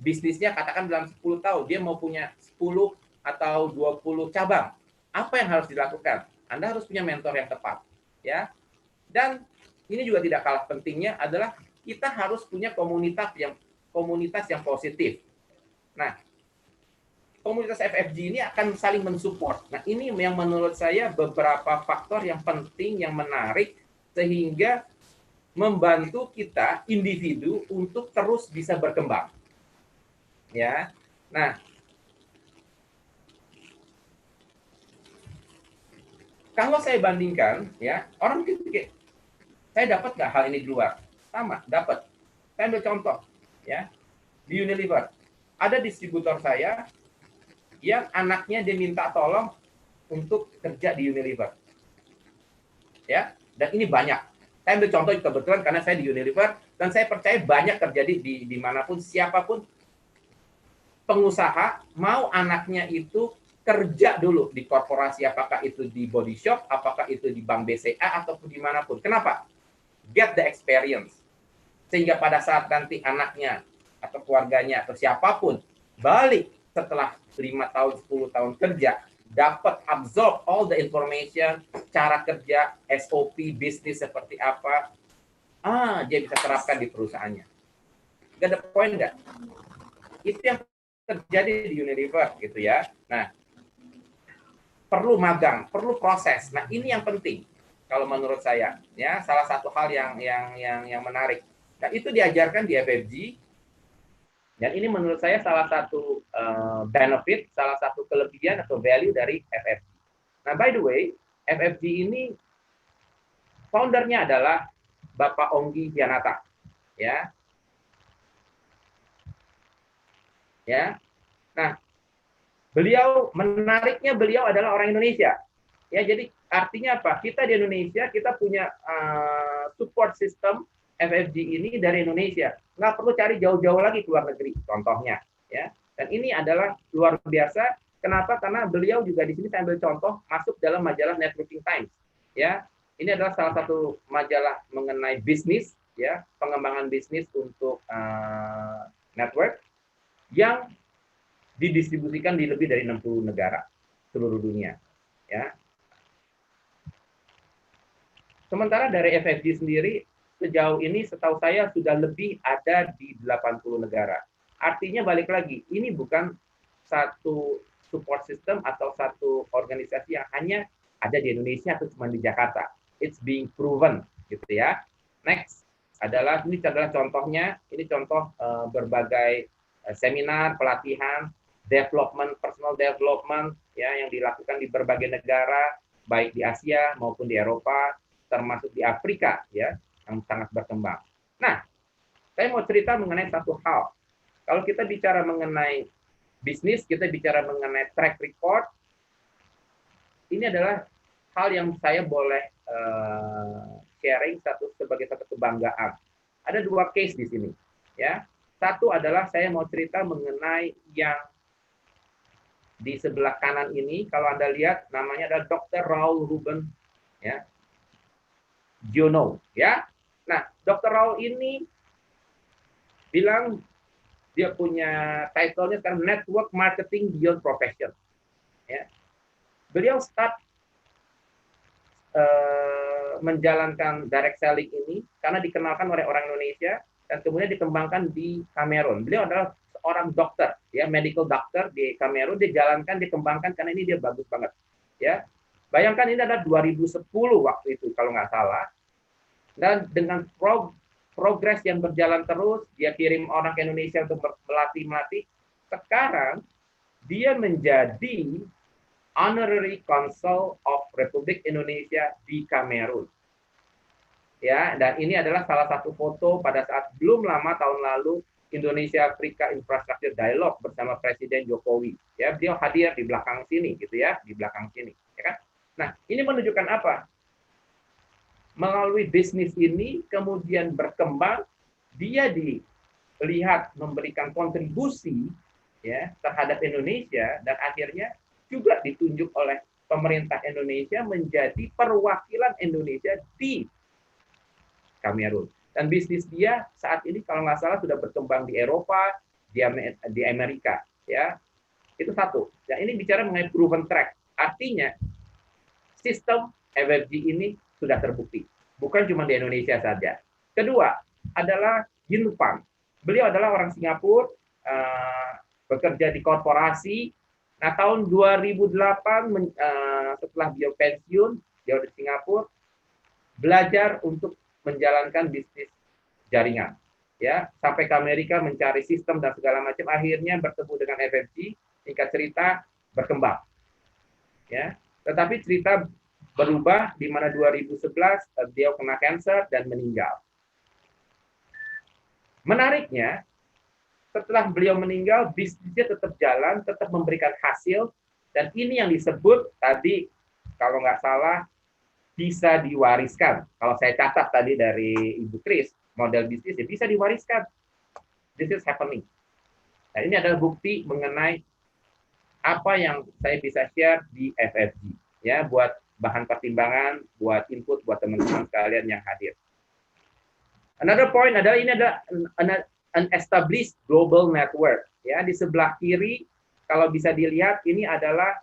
Speaker 4: bisnisnya katakan dalam 10 tahun, dia mau punya 10 atau 20 cabang. Apa yang harus dilakukan? Anda harus punya mentor yang tepat. Ya. Dan ini juga tidak kalah pentingnya adalah kita harus punya komunitas yang positif. Nah, komunitas FFG ini akan saling mensupport. Nah, ini yang menurut saya beberapa faktor yang penting, yang menarik, sehingga membantu kita individu untuk terus bisa berkembang. Ya. Nah, kalau saya bandingkan, ya, orang pikir, saya dapat nggak hal ini di luar? Sama, dapat. Saya ambil contoh, ya, di Unilever. Ada distributor saya yang anaknya diminta tolong untuk kerja di Unilever. Ya, dan ini banyak. Saya ambil contoh kebetulan karena saya di Unilever dan saya percaya banyak terjadi di manapun, siapapun pengusaha mau anaknya itu kerja dulu di korporasi, apakah itu di Body Shop, apakah itu di Bank BCA ataupun dimanapun. Kenapa? Get the experience. Sehingga pada saat nanti anaknya atau keluarganya atau siapapun balik setelah 5 tahun, 10 tahun kerja, dapat absorb all the information, cara kerja, SOP, bisnis seperti apa, dia bisa terapkan di perusahaannya. Gak ada poin nggak? Itu yang terjadi di Unilever gitu ya. Nah, perlu magang, perlu proses. Nah, ini yang penting kalau menurut saya, ya, salah satu hal yang menarik. Nah, itu diajarkan di FFG. Dan ini menurut saya salah satu benefit, salah satu kelebihan atau value dari FFG. Nah, by the way, FFG ini foundernya adalah Bapak Onggi Gianata, ya. Ya. Nah, menariknya beliau adalah orang Indonesia. Ya, jadi artinya apa? Kita di Indonesia, kita punya support system FFG ini dari Indonesia. Nggak perlu cari jauh-jauh lagi ke luar negeri, contohnya. Ya. Dan ini adalah luar biasa. Kenapa? Karena beliau juga di sini saya ambil contoh masuk dalam majalah Networking Times. Ya, ini adalah salah satu majalah mengenai bisnis, ya, pengembangan bisnis untuk network yang didistribusikan di lebih dari 60 negara seluruh dunia. Ya. Sementara dari FFG sendiri, sejauh ini setahu saya sudah lebih ada di 80 negara. Artinya balik lagi, ini bukan satu support system atau satu organisasi yang hanya ada di Indonesia atau cuma di Jakarta. It's being proven, gitu ya. Next ini adalah contohnya, ini contoh berbagai seminar, pelatihan, development, personal development, ya, yang dilakukan di berbagai negara, baik di Asia maupun di Eropa, termasuk di Afrika, ya, yang sangat berkembang. Nah, saya mau cerita mengenai satu hal. Kalau kita bicara mengenai bisnis, kita bicara mengenai track record, ini adalah hal yang saya boleh sharing sebagai satu kebanggaan. Ada 2 case di sini, ya. Satu adalah saya mau cerita mengenai yang di sebelah kanan ini, kalau Anda lihat namanya adalah Dr. Raul Ruben, ya, Giono, ya. Nah, Dr. Raul ini bilang dia punya title-nya sekarang Network Marketing Beyond Profession, ya. Beliau start menjalankan direct selling ini karena dikenalkan oleh orang Indonesia dan kemudian dikembangkan di Kamerun. Beliau adalah seorang dokter, ya, medical doctor di Kamerun. Dia jalankan, dikembangkan karena ini dia bagus banget, ya. Bayangkan ini adalah 2010 waktu itu kalau nggak salah. Dan dengan progres yang berjalan terus, dia kirim orang ke Indonesia untuk melatih. Sekarang dia menjadi Honorary Consul of Republik Indonesia di Kamerun. Ya, dan ini adalah salah satu foto pada saat belum lama tahun lalu Indonesia Afrika Infrastructure Dialogue bersama Presiden Jokowi. Ya, beliau hadir di belakang sini gitu ya, di belakang sini, ya kan? Nah, ini menunjukkan apa? Melalui bisnis ini kemudian berkembang, dia dilihat memberikan kontribusi, ya, terhadap Indonesia dan akhirnya juga ditunjuk oleh pemerintah Indonesia menjadi perwakilan Indonesia di Kamerun. Dan bisnis dia saat ini kalau nggak salah sudah berkembang di Eropa, di Amerika, ya. Itu satu. Ya, ini bicara mengenai proven track. Artinya sistem FFG ini sudah terbukti, bukan cuma di Indonesia saja. Kedua adalah Yin Fang. Beliau adalah orang Singapura, bekerja di korporasi. Nah, tahun 2008 setelah beliau pensiun, dia di Singapura, belajar untuk menjalankan bisnis jaringan, ya, sampai ke Amerika mencari sistem dan segala macam, akhirnya bertemu dengan FFG, singkat cerita berkembang, ya. Tetapi cerita berubah di mana 2011 beliau kena kanker dan meninggal. Menariknya, setelah beliau meninggal, bisnisnya tetap jalan, tetap memberikan hasil, dan ini yang disebut tadi, kalau nggak salah, bisa diwariskan. Kalau saya catat tadi dari Ibu Kris, model bisnisnya bisa diwariskan. This is happening. Nah, ini adalah bukti mengenai apa yang saya bisa share di FFG, ya, buat bahan pertimbangan, buat input, buat teman-teman sekalian yang hadir. Another point adalah ini adalah an established global network, ya. Di sebelah kiri kalau bisa dilihat ini adalah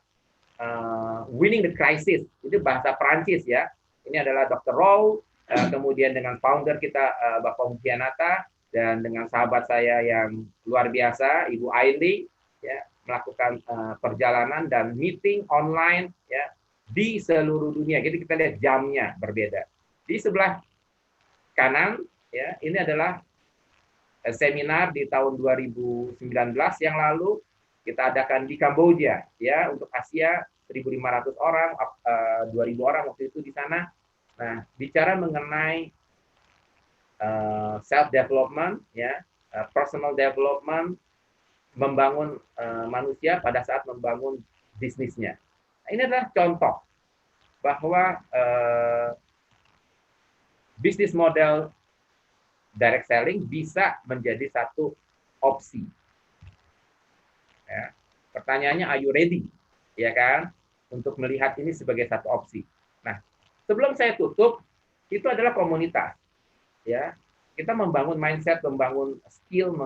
Speaker 4: Winning the Crisis, itu bahasa Prancis ya. Ini adalah Dr. Rowe, kemudian dengan founder kita Bapak Mugianata, dan dengan sahabat saya yang luar biasa Ibu Aili, ya, melakukan perjalanan dan meeting online ya di seluruh dunia. Jadi kita lihat jamnya berbeda. Di sebelah kanan ya, ini adalah seminar di tahun 2019 yang lalu kita adakan di Kamboja ya, untuk Asia 1.500 orang, 2.000 orang waktu itu di sana. Nah, bicara mengenai self development ya, personal development, membangun manusia pada saat membangun bisnisnya. Nah, ini adalah contoh bahwa bisnis model direct selling bisa menjadi satu opsi. Ya. Pertanyaannya, are you ready? Ya kan? Untuk melihat ini sebagai satu opsi. Nah, sebelum saya tutup, itu adalah komunitas. Ya, kita membangun mindset, membangun skill,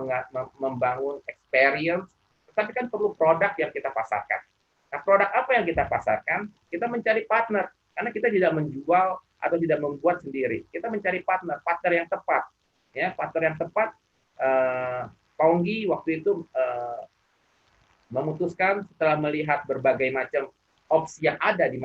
Speaker 4: membangun experience, tetapi kan perlu produk yang kita pasarkan. Nah, produk apa yang kita pasarkan? Kita mencari partner, karena kita tidak menjual atau tidak membuat sendiri. Kita mencari partner yang tepat. Ya, partner yang tepat. Ponggi waktu itu memutuskan setelah melihat berbagai macam opsi yang ada di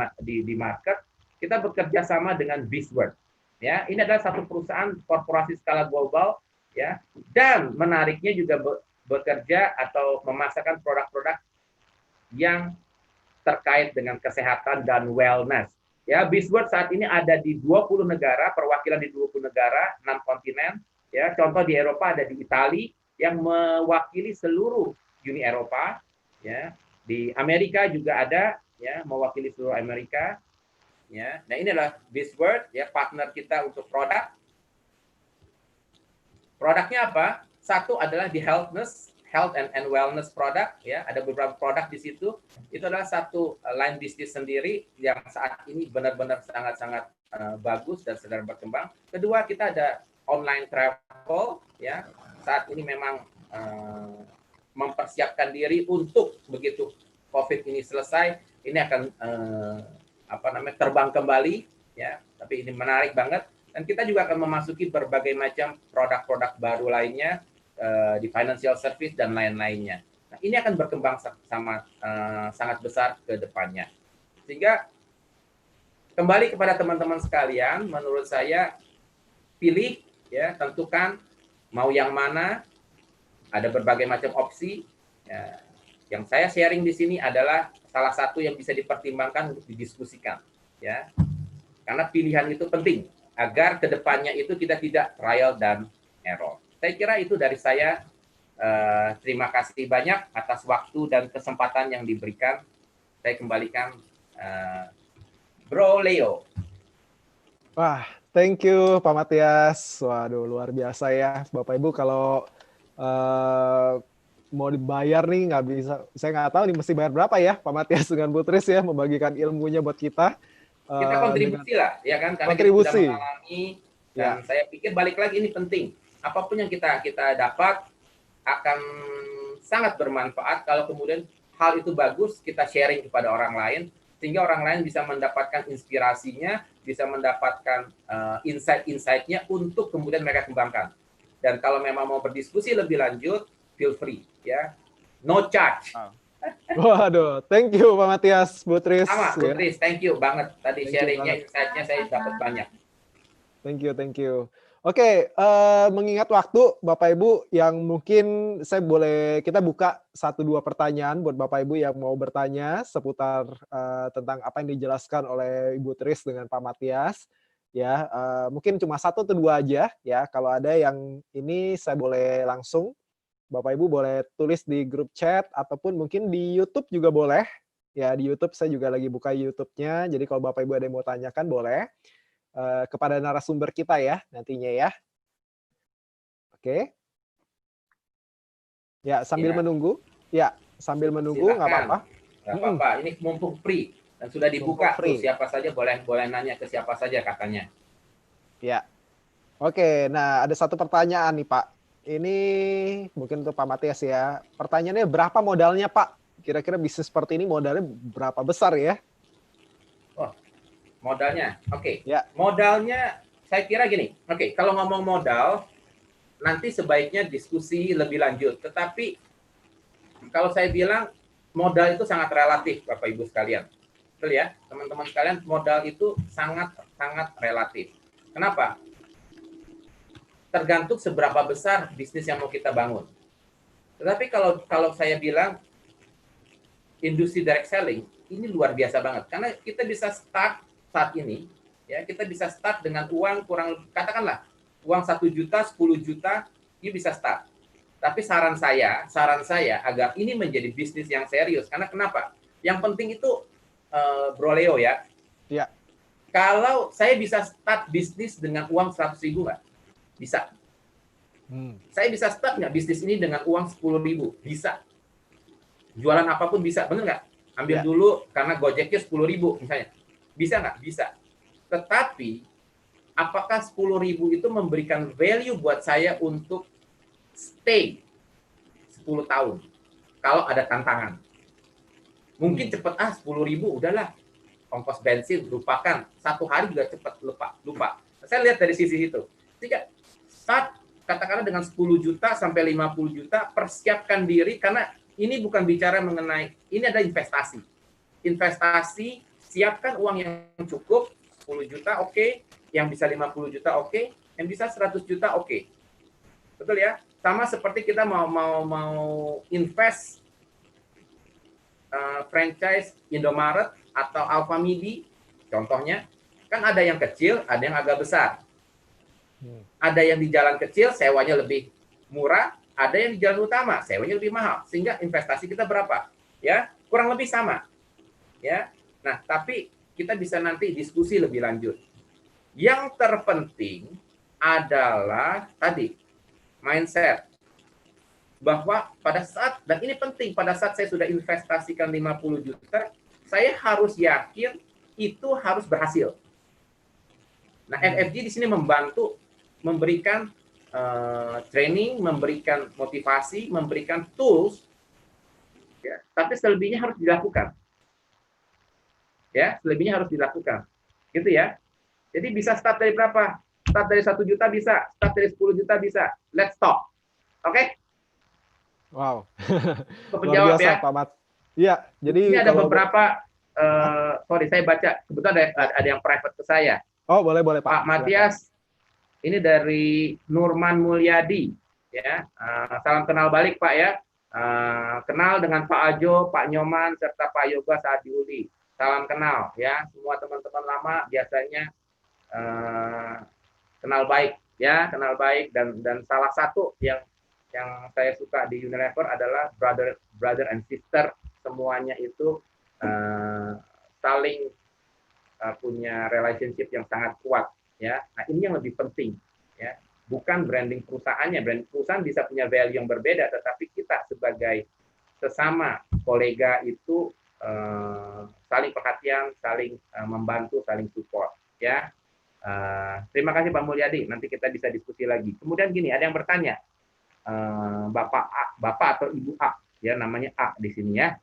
Speaker 4: market, kita bekerja sama dengan Bizword. Ya, ini adalah satu perusahaan korporasi skala global, ya, dan menariknya juga bekerja atau memasarkan produk-produk yang terkait dengan kesehatan dan wellness. Ya, Bizword saat ini ada di 20 negara, perwakilan di 20 negara, 6 kontinen. Ya, contoh di Eropa ada di Italia yang mewakili seluruh Uni Eropa. Ya, di Amerika juga ada, ya, mewakili seluruh Amerika. Ya, nah ini adalah Bizword, ya, partner kita untuk produk. Produknya apa? Satu adalah di health and wellness product, ya, ada beberapa produk di situ. Itu adalah satu line bisnis sendiri yang saat ini benar-benar sangat-sangat bagus dan sedang berkembang. Kedua, kita ada online travel, ya, saat ini memang mempersiapkan diri untuk begitu COVID ini selesai, ini akan terbang kembali, ya, tapi ini menarik banget. Dan kita juga akan memasuki berbagai macam produk-produk baru lainnya di financial service dan lain-lainnya. Nah, ini akan berkembang sangat besar ke depannya. Sehingga kembali kepada teman-teman sekalian, menurut saya pilih, ya, tentukan mau yang mana. Ada berbagai macam opsi. Ya, yang saya sharing di sini adalah salah satu yang bisa dipertimbangkan untuk didiskusikan, ya, karena pilihan itu penting agar kedepannya itu kita tidak trial dan error. Saya kira itu dari saya. Terima kasih banyak atas waktu dan kesempatan yang diberikan. Saya kembalikan Bro Leo.
Speaker 1: Wah, thank you Pak Matias. Waduh, luar biasa ya Bapak Ibu. Kalau mau dibayar nih nggak bisa, saya nggak tahu nih mesti bayar berapa ya Pak Matias dengan Bu Tris ya, membagikan ilmunya buat kita.
Speaker 4: Kita kontribusi lah, ya kan, karena
Speaker 1: kontribusi.
Speaker 4: kita sudah mengalami, dan ya, saya pikir balik lagi ini penting. Apapun yang kita dapat akan sangat bermanfaat kalau kemudian hal itu bagus kita sharing kepada orang lain, sehingga orang lain bisa mendapatkan inspirasinya, bisa mendapatkan insight-insight-nya untuk kemudian mereka kembangkan. Dan kalau memang mau berdiskusi lebih lanjut, feel free, ya, no charge.
Speaker 1: Waduh, thank you Pak Matias, Bu Tris.
Speaker 4: Sama, Bu Tris, thank you banget. Tadi sharingnya, insight-nya saya dapat banyak.
Speaker 1: Thank you. Oke, mengingat waktu Bapak Ibu, yang mungkin kita buka 1-2 pertanyaan buat Bapak Ibu yang mau bertanya seputar tentang apa yang dijelaskan oleh Ibu Tris dengan Pak Matias. Ya, mungkin cuma 1 atau 2 aja ya. Kalau ada yang ini saya boleh langsung, Bapak Ibu boleh tulis di grup chat ataupun mungkin di YouTube juga boleh. Ya, di YouTube saya juga lagi buka YouTube-nya. Jadi kalau Bapak Ibu ada yang mau tanyakan boleh kepada narasumber kita ya nantinya ya. Oke. Ya, sambil menunggu. Ya, sambil menunggu nggak apa-apa.
Speaker 4: Nggak apa-apa. Ini mumpung free. Dan sudah dibuka tuh, siapa saja boleh nanya ke siapa saja katanya.
Speaker 1: Ya. Oke, nah ada 1 pertanyaan nih Pak. Ini mungkin untuk Pak Matias ya. Pertanyaannya, berapa modalnya Pak Kira-kira bisnis seperti ini modalnya berapa besar ya?
Speaker 4: Oh, modalnya. Oke.
Speaker 1: Ya.
Speaker 4: Modalnya saya kira gini. Oke, kalau ngomong modal nanti sebaiknya diskusi lebih lanjut. Tetapi kalau saya bilang modal itu sangat relatif, Bapak Ibu sekalian. Betul ya, teman-teman sekalian, modal itu sangat relatif. Kenapa? Tergantung seberapa besar bisnis yang mau kita bangun. Tetapi kalau saya bilang industri direct selling ini luar biasa banget karena kita bisa start saat ini ya, kita bisa start dengan uang kurang, katakanlah uang 1 juta, 10 juta, you bisa start. Tapi saran saya agar ini menjadi bisnis yang serius. Karena kenapa? Yang penting itu Bro Leo ya.
Speaker 1: Ya.
Speaker 4: Kalau saya bisa start bisnis dengan uang 100.000 nggak? Bisa. Saya bisa start nggak bisnis ini dengan uang 10.000? Bisa. Jualan apapun bisa, bener nggak? Ambil dulu karena Gojeknya 10.000 misalnya. Bisa nggak? Bisa. Tetapi apakah 10.000 itu memberikan value buat saya untuk stay 10 tahun kalau ada tantangan? Mungkin cepet 10.000 udahlah, ongkos bensin lupakan, 1 hari juga cepet lupa. Saya lihat dari sisi itu. Jika start katakanlah dengan 10 juta sampai 50 juta, persiapkan diri karena ini bukan bicara mengenai, ini ada investasi. Investasi, siapkan uang yang cukup, 10 juta oke, yang bisa 50 juta oke, yang bisa 100 juta oke. Betul ya? Sama seperti kita mau invest franchise Indomaret atau Alfamidi, contohnya, kan ada yang kecil, ada yang agak besar. Ada yang di jalan kecil, sewanya lebih murah, ada yang di jalan utama, sewanya lebih mahal. Sehingga investasi kita berapa? Ya, kurang lebih sama. Ya. Nah, tapi kita bisa nanti diskusi lebih lanjut. Yang terpenting adalah tadi mindset. Bahwa pada saat, dan ini penting, pada saat saya sudah investasikan 50 juta, saya harus yakin itu harus berhasil. Nah, FFG di sini membantu, memberikan training, memberikan motivasi, memberikan tools, ya, tapi selebihnya harus dilakukan. Ya, selebihnya harus dilakukan. Gitu ya. Jadi bisa start dari berapa? Start dari 1 juta bisa, start dari 10 juta bisa. Let's talk. Oke?
Speaker 1: Wow.
Speaker 4: Luar
Speaker 1: biasa,
Speaker 4: ya.
Speaker 1: Pak Mat. Iya, jadi
Speaker 4: ini ada beberapa sorry saya baca, kebetulan ada yang private ke saya.
Speaker 1: Oh, boleh Pak.
Speaker 4: Pak Matias, ini dari Nurman Mulyadi ya. Salam kenal balik Pak ya. Kenal dengan Pak Ajo, Pak Nyoman serta Pak Yoga saat diuli. Salam kenal ya. Semua teman-teman lama biasanya kenal baik ya, kenal baik, dan salah satu yang saya suka di Unilever adalah brother and sister, semuanya itu saling punya relationship yang sangat kuat ya. Nah, ini yang lebih penting ya, bukan branding perusahaannya. Branding perusahaan bisa punya value yang berbeda, tetapi kita sebagai sesama kolega itu saling perhatian, saling membantu, saling support ya. Terima kasih Pak Mulyadi, nanti kita bisa diskusi lagi. Kemudian gini, ada yang bertanya, Bapak atau Ibu A, ya namanya A di sini ya.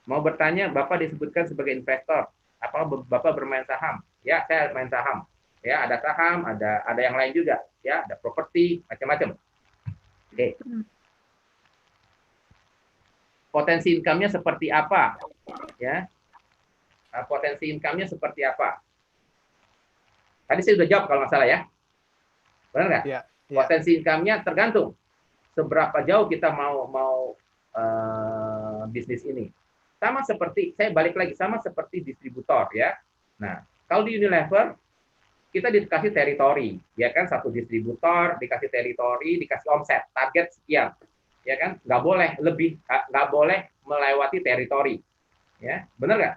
Speaker 4: Mau bertanya, Bapak disebutkan sebagai investor, apa Bapak bermain saham? Ya, saya main saham. Ya, ada saham, ada yang lain juga, ya, ada properti, macam-macam. Oke. Potensi income-nya seperti apa? Ya. Potensi income-nya seperti apa? Tadi saya sudah jawab kalau nggak salah ya. Benar nggak?
Speaker 1: Ya.
Speaker 4: Potensi income-nya tergantung seberapa jauh kita mau bisnis ini. Sama seperti, saya balik lagi, sama seperti distributor ya. Nah, kalau di Unilever kita dikasih teritori, ya kan, satu distributor dikasih teritori, dikasih omset, target sekian, ya kan, nggak boleh lebih, nggak boleh melewati teritori, ya, benar nggak?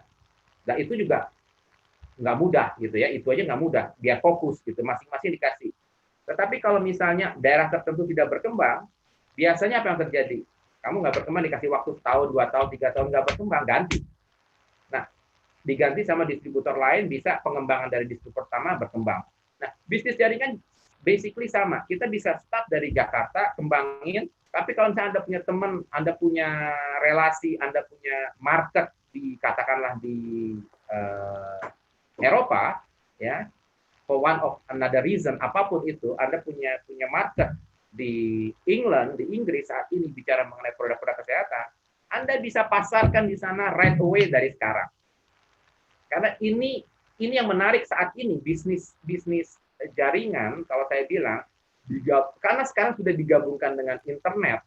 Speaker 4: Nah, itu juga nggak mudah gitu ya, itu aja nggak mudah, dia fokus gitu, masing-masing dikasih. Tetapi kalau misalnya daerah tertentu tidak berkembang, biasanya apa yang terjadi? Kamu nggak berkembang, dikasih waktu setahun, 2 tahun, 3 tahun nggak berkembang, ganti. Nah, diganti sama distributor lain, bisa pengembangan dari distributor pertama berkembang. Nah, bisnis jaringan basically sama. Kita bisa start dari Jakarta, kembangin, Tapi kalau misalnya Anda punya teman, Anda punya relasi, Anda punya market di katakanlah di Eropa, ya, for one of another reason apapun itu, Anda punya market di England, di Inggris saat ini bicara mengenai produk-produk kesehatan, Anda bisa pasarkan di sana right away dari sekarang. Karena ini yang menarik saat ini, bisnis jaringan, kalau saya bilang, karena sekarang sudah digabungkan dengan internet,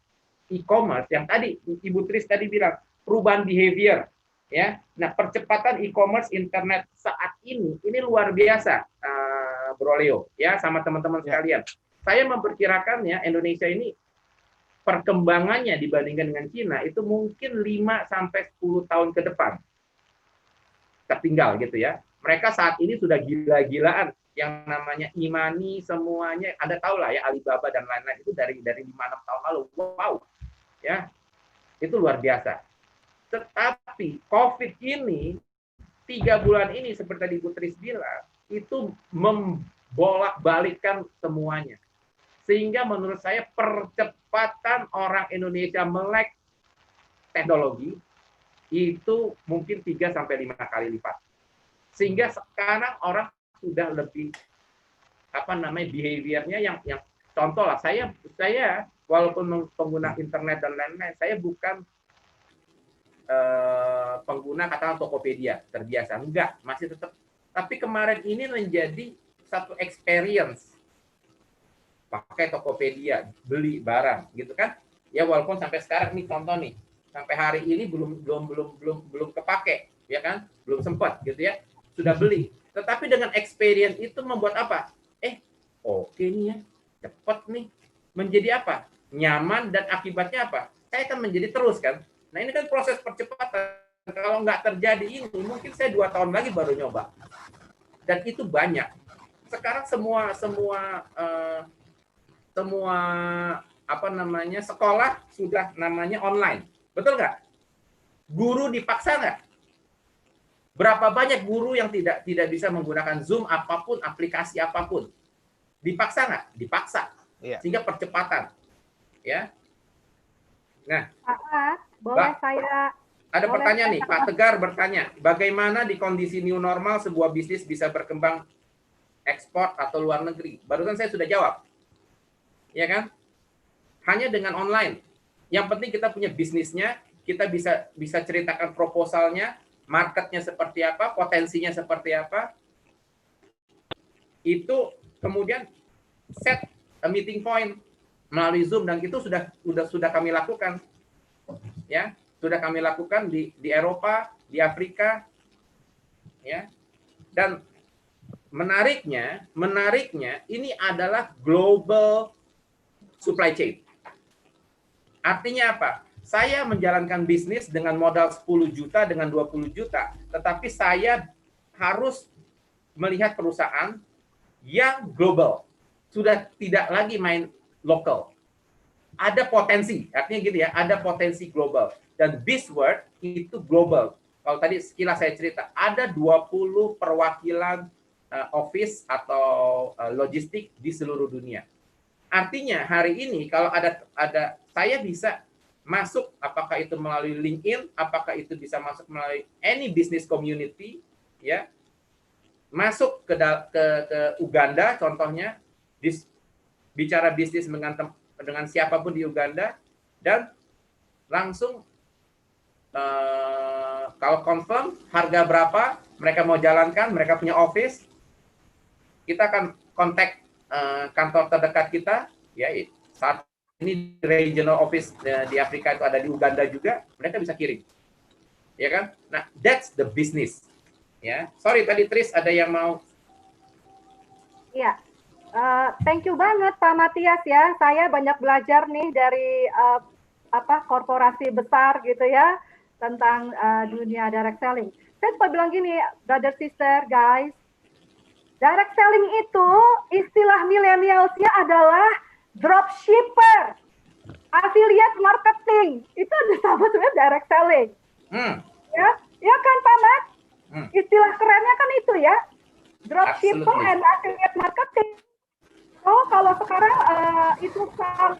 Speaker 4: e-commerce, yang tadi Ibu Tris tadi bilang, perubahan behavior, ya. Nah, percepatan e-commerce internet saat ini luar biasa, Bro Leo, ya, sama teman-teman sekalian. Saya memperkirakan ya Indonesia ini perkembangannya dibandingkan dengan Cina itu mungkin 5-10 tahun ke depan tertinggal gitu ya. Mereka saat ini sudah gila-gilaan yang namanya e-money semuanya, Anda tahu lah ya, Alibaba dan lain-lain itu dari 5-6 tahun lalu. Wow. Ya. Itu luar biasa. Tetapi COVID ini 3 bulan ini seperti tadi Bu Tris bilang, itu membolak-balikkan semuanya. Sehingga menurut saya percepatan orang Indonesia melek teknologi itu mungkin 3-5 kali lipat. Sehingga sekarang orang sudah lebih behaviornya yang contoh lah, saya walaupun pengguna internet dan lain-lain, saya bukan pengguna katakan Tokopedia terbiasa, enggak, masih tetap. Tapi kemarin ini menjadi satu experience pakai Tokopedia, beli barang gitu kan. Ya walaupun sampai sekarang nih contoh nih, sampai hari ini belum kepake, ya kan? Belum sempat gitu ya. Sudah beli. Tetapi dengan experience itu membuat apa? Oke nih ya, cepat nih. Menjadi apa? Nyaman, dan akibatnya apa? Saya akan menjadi terus kan. Nah ini kan proses percepatan. Kalau nggak terjadi ini, mungkin saya 2 tahun lagi baru nyoba. Dan itu banyak. Sekarang semua sekolah sudah namanya online. Betul nggak? Guru dipaksa nggak? Berapa banyak guru yang tidak bisa menggunakan Zoom apapun, aplikasi apapun? Dipaksa nggak? Dipaksa.
Speaker 1: Iya.
Speaker 4: Sehingga percepatan. Ya. Nah,
Speaker 2: boleh saya
Speaker 4: ada pertanyaan nih, Pak Tegar bertanya, bagaimana di kondisi new normal sebuah bisnis bisa berkembang ekspor atau luar negeri? Barusan saya sudah jawab. Ya kan? Hanya dengan online. Yang penting kita punya bisnisnya, kita bisa ceritakan proposalnya, marketnya seperti apa, potensinya seperti apa. Itu kemudian set a meeting point melalui Zoom, dan itu sudah kami lakukan. Ya, sudah kami lakukan di Eropa, di Afrika. Ya. Dan menariknya ini adalah global supply chain. Artinya apa? Saya menjalankan bisnis dengan modal 10 juta dengan 20 juta, tetapi saya harus melihat perusahaan yang global. Sudah tidak lagi main lokal. Ada potensi, artinya gitu ya, ada potensi global. Dan Bizworld itu global. Kalau tadi sekilas saya cerita, ada 20 perwakilan office atau logistik di seluruh dunia. Artinya hari ini kalau ada saya bisa masuk, apakah itu melalui LinkedIn, apakah itu bisa masuk melalui any business community, ya, masuk ke Uganda contohnya, bicara bisnis dengan siapapun di Uganda, dan langsung kalau confirm harga berapa mereka mau jalankan, mereka punya office, kita akan kontak kantor terdekat kita, ya, saat ini regional office di Afrika itu ada di Uganda juga, mereka bisa kirim, ya kan? Nah, that's the business, ya. Sorry tadi Tris ada yang mau.
Speaker 2: Iya, thank you banget Pak Matias ya. Saya banyak belajar nih dari korporasi besar gitu ya tentang dunia direct selling. Saya sempat bilang gini, brother sister guys, direct selling itu istilah milenialsnya adalah dropshipper, affiliate marketing. Itu ada sama sebenarnya direct selling. Ya kan Pak Mat? Istilah kerennya kan itu ya, dropshipper and affiliate marketing. kalau sekarang itu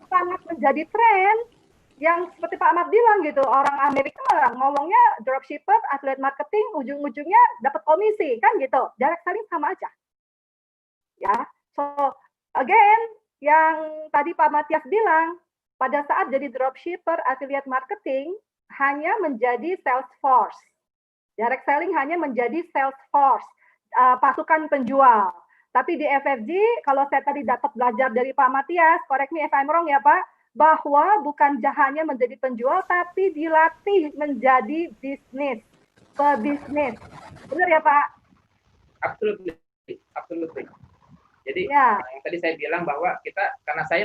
Speaker 2: sangat menjadi tren yang seperti Pak Ahmad bilang gitu, orang Amerika ngomongnya dropshipper, affiliate marketing, ujung-ujungnya dapat komisi kan gitu. Direct selling sama aja. Ya, so again, yang tadi Pak Matias bilang, pada saat jadi dropshipper, affiliate marketing hanya menjadi sales force. Direct selling hanya menjadi sales force, pasukan penjual. Tapi di FFG, kalau saya tadi dapat belajar dari Pak Matias, correct me if I'm wrong ya Pak, bahwa bukan hanya menjadi penjual, tapi dilatih menjadi bisnis, pebisnis. Benar ya Pak?
Speaker 4: Absolutely, absolutely. Jadi
Speaker 2: Ya.
Speaker 4: yang tadi saya bilang bahwa kita, karena saya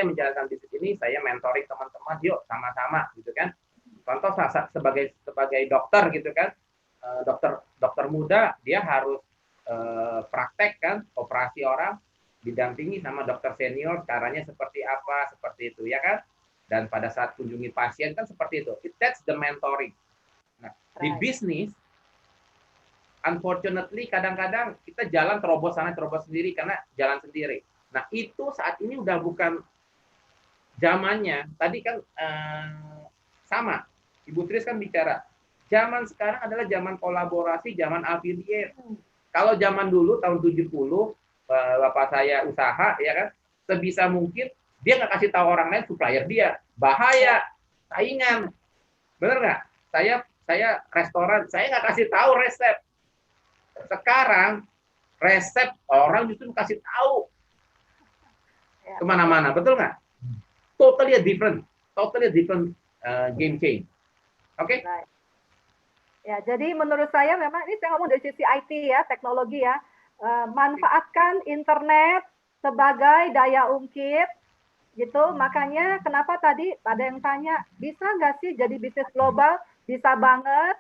Speaker 4: menjalankan bisnis ini, saya mentoring teman-teman, yuk sama-sama gitu kan. Contoh sebagai dokter gitu kan, dokter muda dia harus praktek kan, operasi orang, didampingi sama dokter senior, caranya seperti apa, seperti itu ya kan. Dan pada saat kunjungi pasien kan seperti itu. That's the mentoring. Nah, di bisnis, unfortunately kadang-kadang kita jalan terobos sana terobos sendiri karena jalan sendiri. Nah itu saat ini udah bukan zamannya. Tadi kan sama, Ibu Tris kan bicara, zaman sekarang adalah zaman kolaborasi, zaman affiliate. Kalau zaman dulu tahun 70, bapak saya usaha ya kan, sebisa mungkin dia nggak kasih tahu orang lain supplier dia, bahaya, saingan, bener nggak? Saya restoran, saya nggak kasih tahu resep. Sekarang resep orang justru kasih tahu kemana-mana, betul nggak? Totally different game change. Oke?
Speaker 2: Right. Ya, jadi menurut saya memang ini saya ngomong dari sisi IT ya, teknologi ya, manfaatkan internet sebagai daya ungkit, gitu. Makanya kenapa tadi ada yang tanya, bisa nggak sih jadi bisnis global? Bisa banget.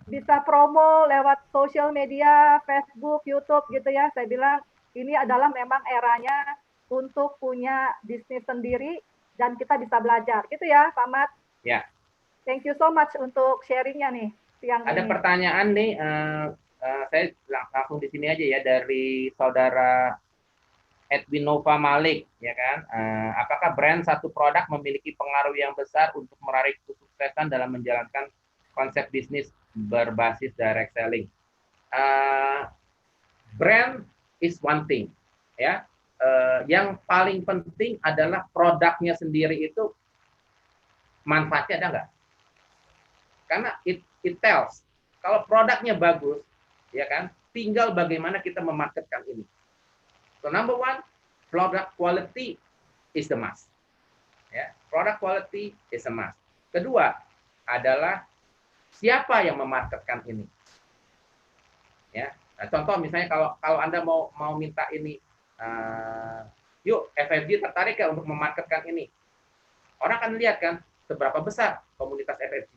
Speaker 2: Bisa promo lewat sosial media, Facebook, YouTube gitu ya. Saya bilang ini adalah memang eranya untuk punya bisnis sendiri dan kita bisa belajar. Gitu ya, Pak Mat?
Speaker 4: Ya.
Speaker 2: Thank you so much untuk sharingnya nih siang
Speaker 4: Ada
Speaker 2: ini.
Speaker 4: pertanyaan nih, saya langsung di sini aja ya dari saudara Edwin Nova Malik, ya kan? Apakah brand satu produk memiliki pengaruh yang besar untuk meraih kesuksesan dalam menjalankan konsep bisnis berbasis direct selling? Brand is one thing, ya. Yang paling penting adalah produknya sendiri itu manfaatnya ada nggak? Karena it tells. Kalau produknya bagus, ya kan, tinggal bagaimana kita memarketkan ini. So number one, product quality is the must. Ya, product quality is a must. Kedua adalah siapa yang memarketkan ini. Ya, nah, contoh misalnya kalau Anda mau minta ini, yuk FFG tertarik ya untuk memarketkan ini. Orang akan lihat kan seberapa besar komunitas FFG.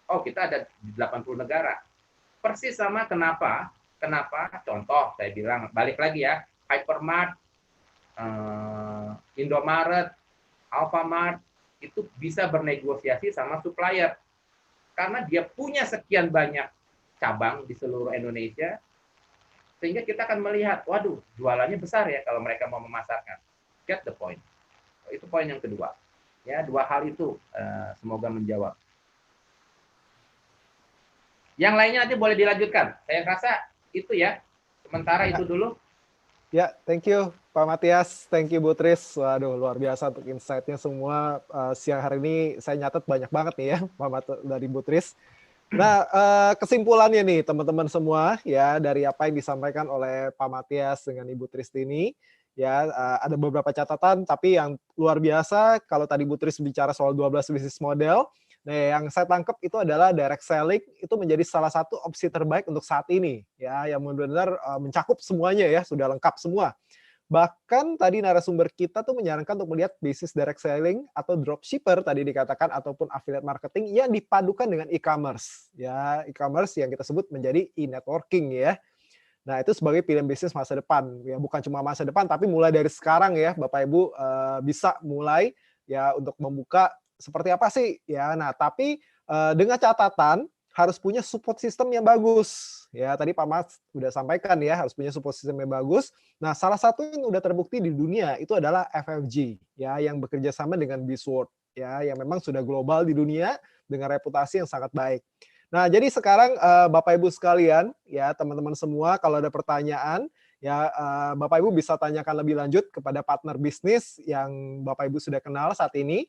Speaker 4: Oh, kita ada di 80 negara. Persis sama kenapa contoh saya bilang, balik lagi ya, Hypermart, Indomaret, Alfamart, itu bisa bernegosiasi sama supplier. Karena dia punya sekian banyak cabang di seluruh Indonesia, sehingga kita akan melihat, waduh, jualannya besar ya kalau mereka mau memasarkan. Get the point. Itu poin yang kedua. Ya, dua hal itu semoga menjawab. Yang lainnya nanti boleh dilanjutkan. Saya rasa itu ya. Sementara itu dulu.
Speaker 1: Ya, thank you Pak Matias, thank you Bu Tris. Waduh, luar biasa untuk insight-nya semua. Siang hari ini saya nyatet banyak banget nih ya, dari Bu Tris. Nah, kesimpulannya nih teman-teman semua ya, dari apa yang disampaikan oleh Pak Matias dengan Ibu Tristini, ya ada beberapa catatan, tapi yang luar biasa kalau tadi Bu Tris bicara soal 12 bisnis model, nah yang saya tangkap itu adalah direct selling itu menjadi salah satu opsi terbaik untuk saat ini, ya, yang benar-benar mencakup semuanya ya, sudah lengkap semua. Bahkan tadi narasumber kita tuh menyarankan untuk melihat bisnis direct selling atau dropshipper tadi dikatakan ataupun affiliate marketing yang dipadukan dengan e-commerce. Ya, e-commerce yang kita sebut menjadi e-networking ya. Nah, itu sebagai pilihan bisnis masa depan. Ya, bukan cuma masa depan tapi mulai dari sekarang ya Bapak Ibu bisa mulai ya untuk membuka seperti apa sih ya. Nah, tapi dengan catatan harus punya support system yang bagus. Ya, tadi Pak Mas udah sampaikan ya, harus punya support system yang bagus. Nah, salah satu yang udah terbukti di dunia itu adalah FFG, ya, yang bekerja sama dengan Bizworld, ya, yang memang sudah global di dunia dengan reputasi yang sangat baik. Nah, jadi sekarang Bapak Ibu sekalian, ya, teman-teman semua, kalau ada pertanyaan, ya, Bapak Ibu bisa tanyakan lebih lanjut kepada partner bisnis yang Bapak Ibu sudah kenal saat ini.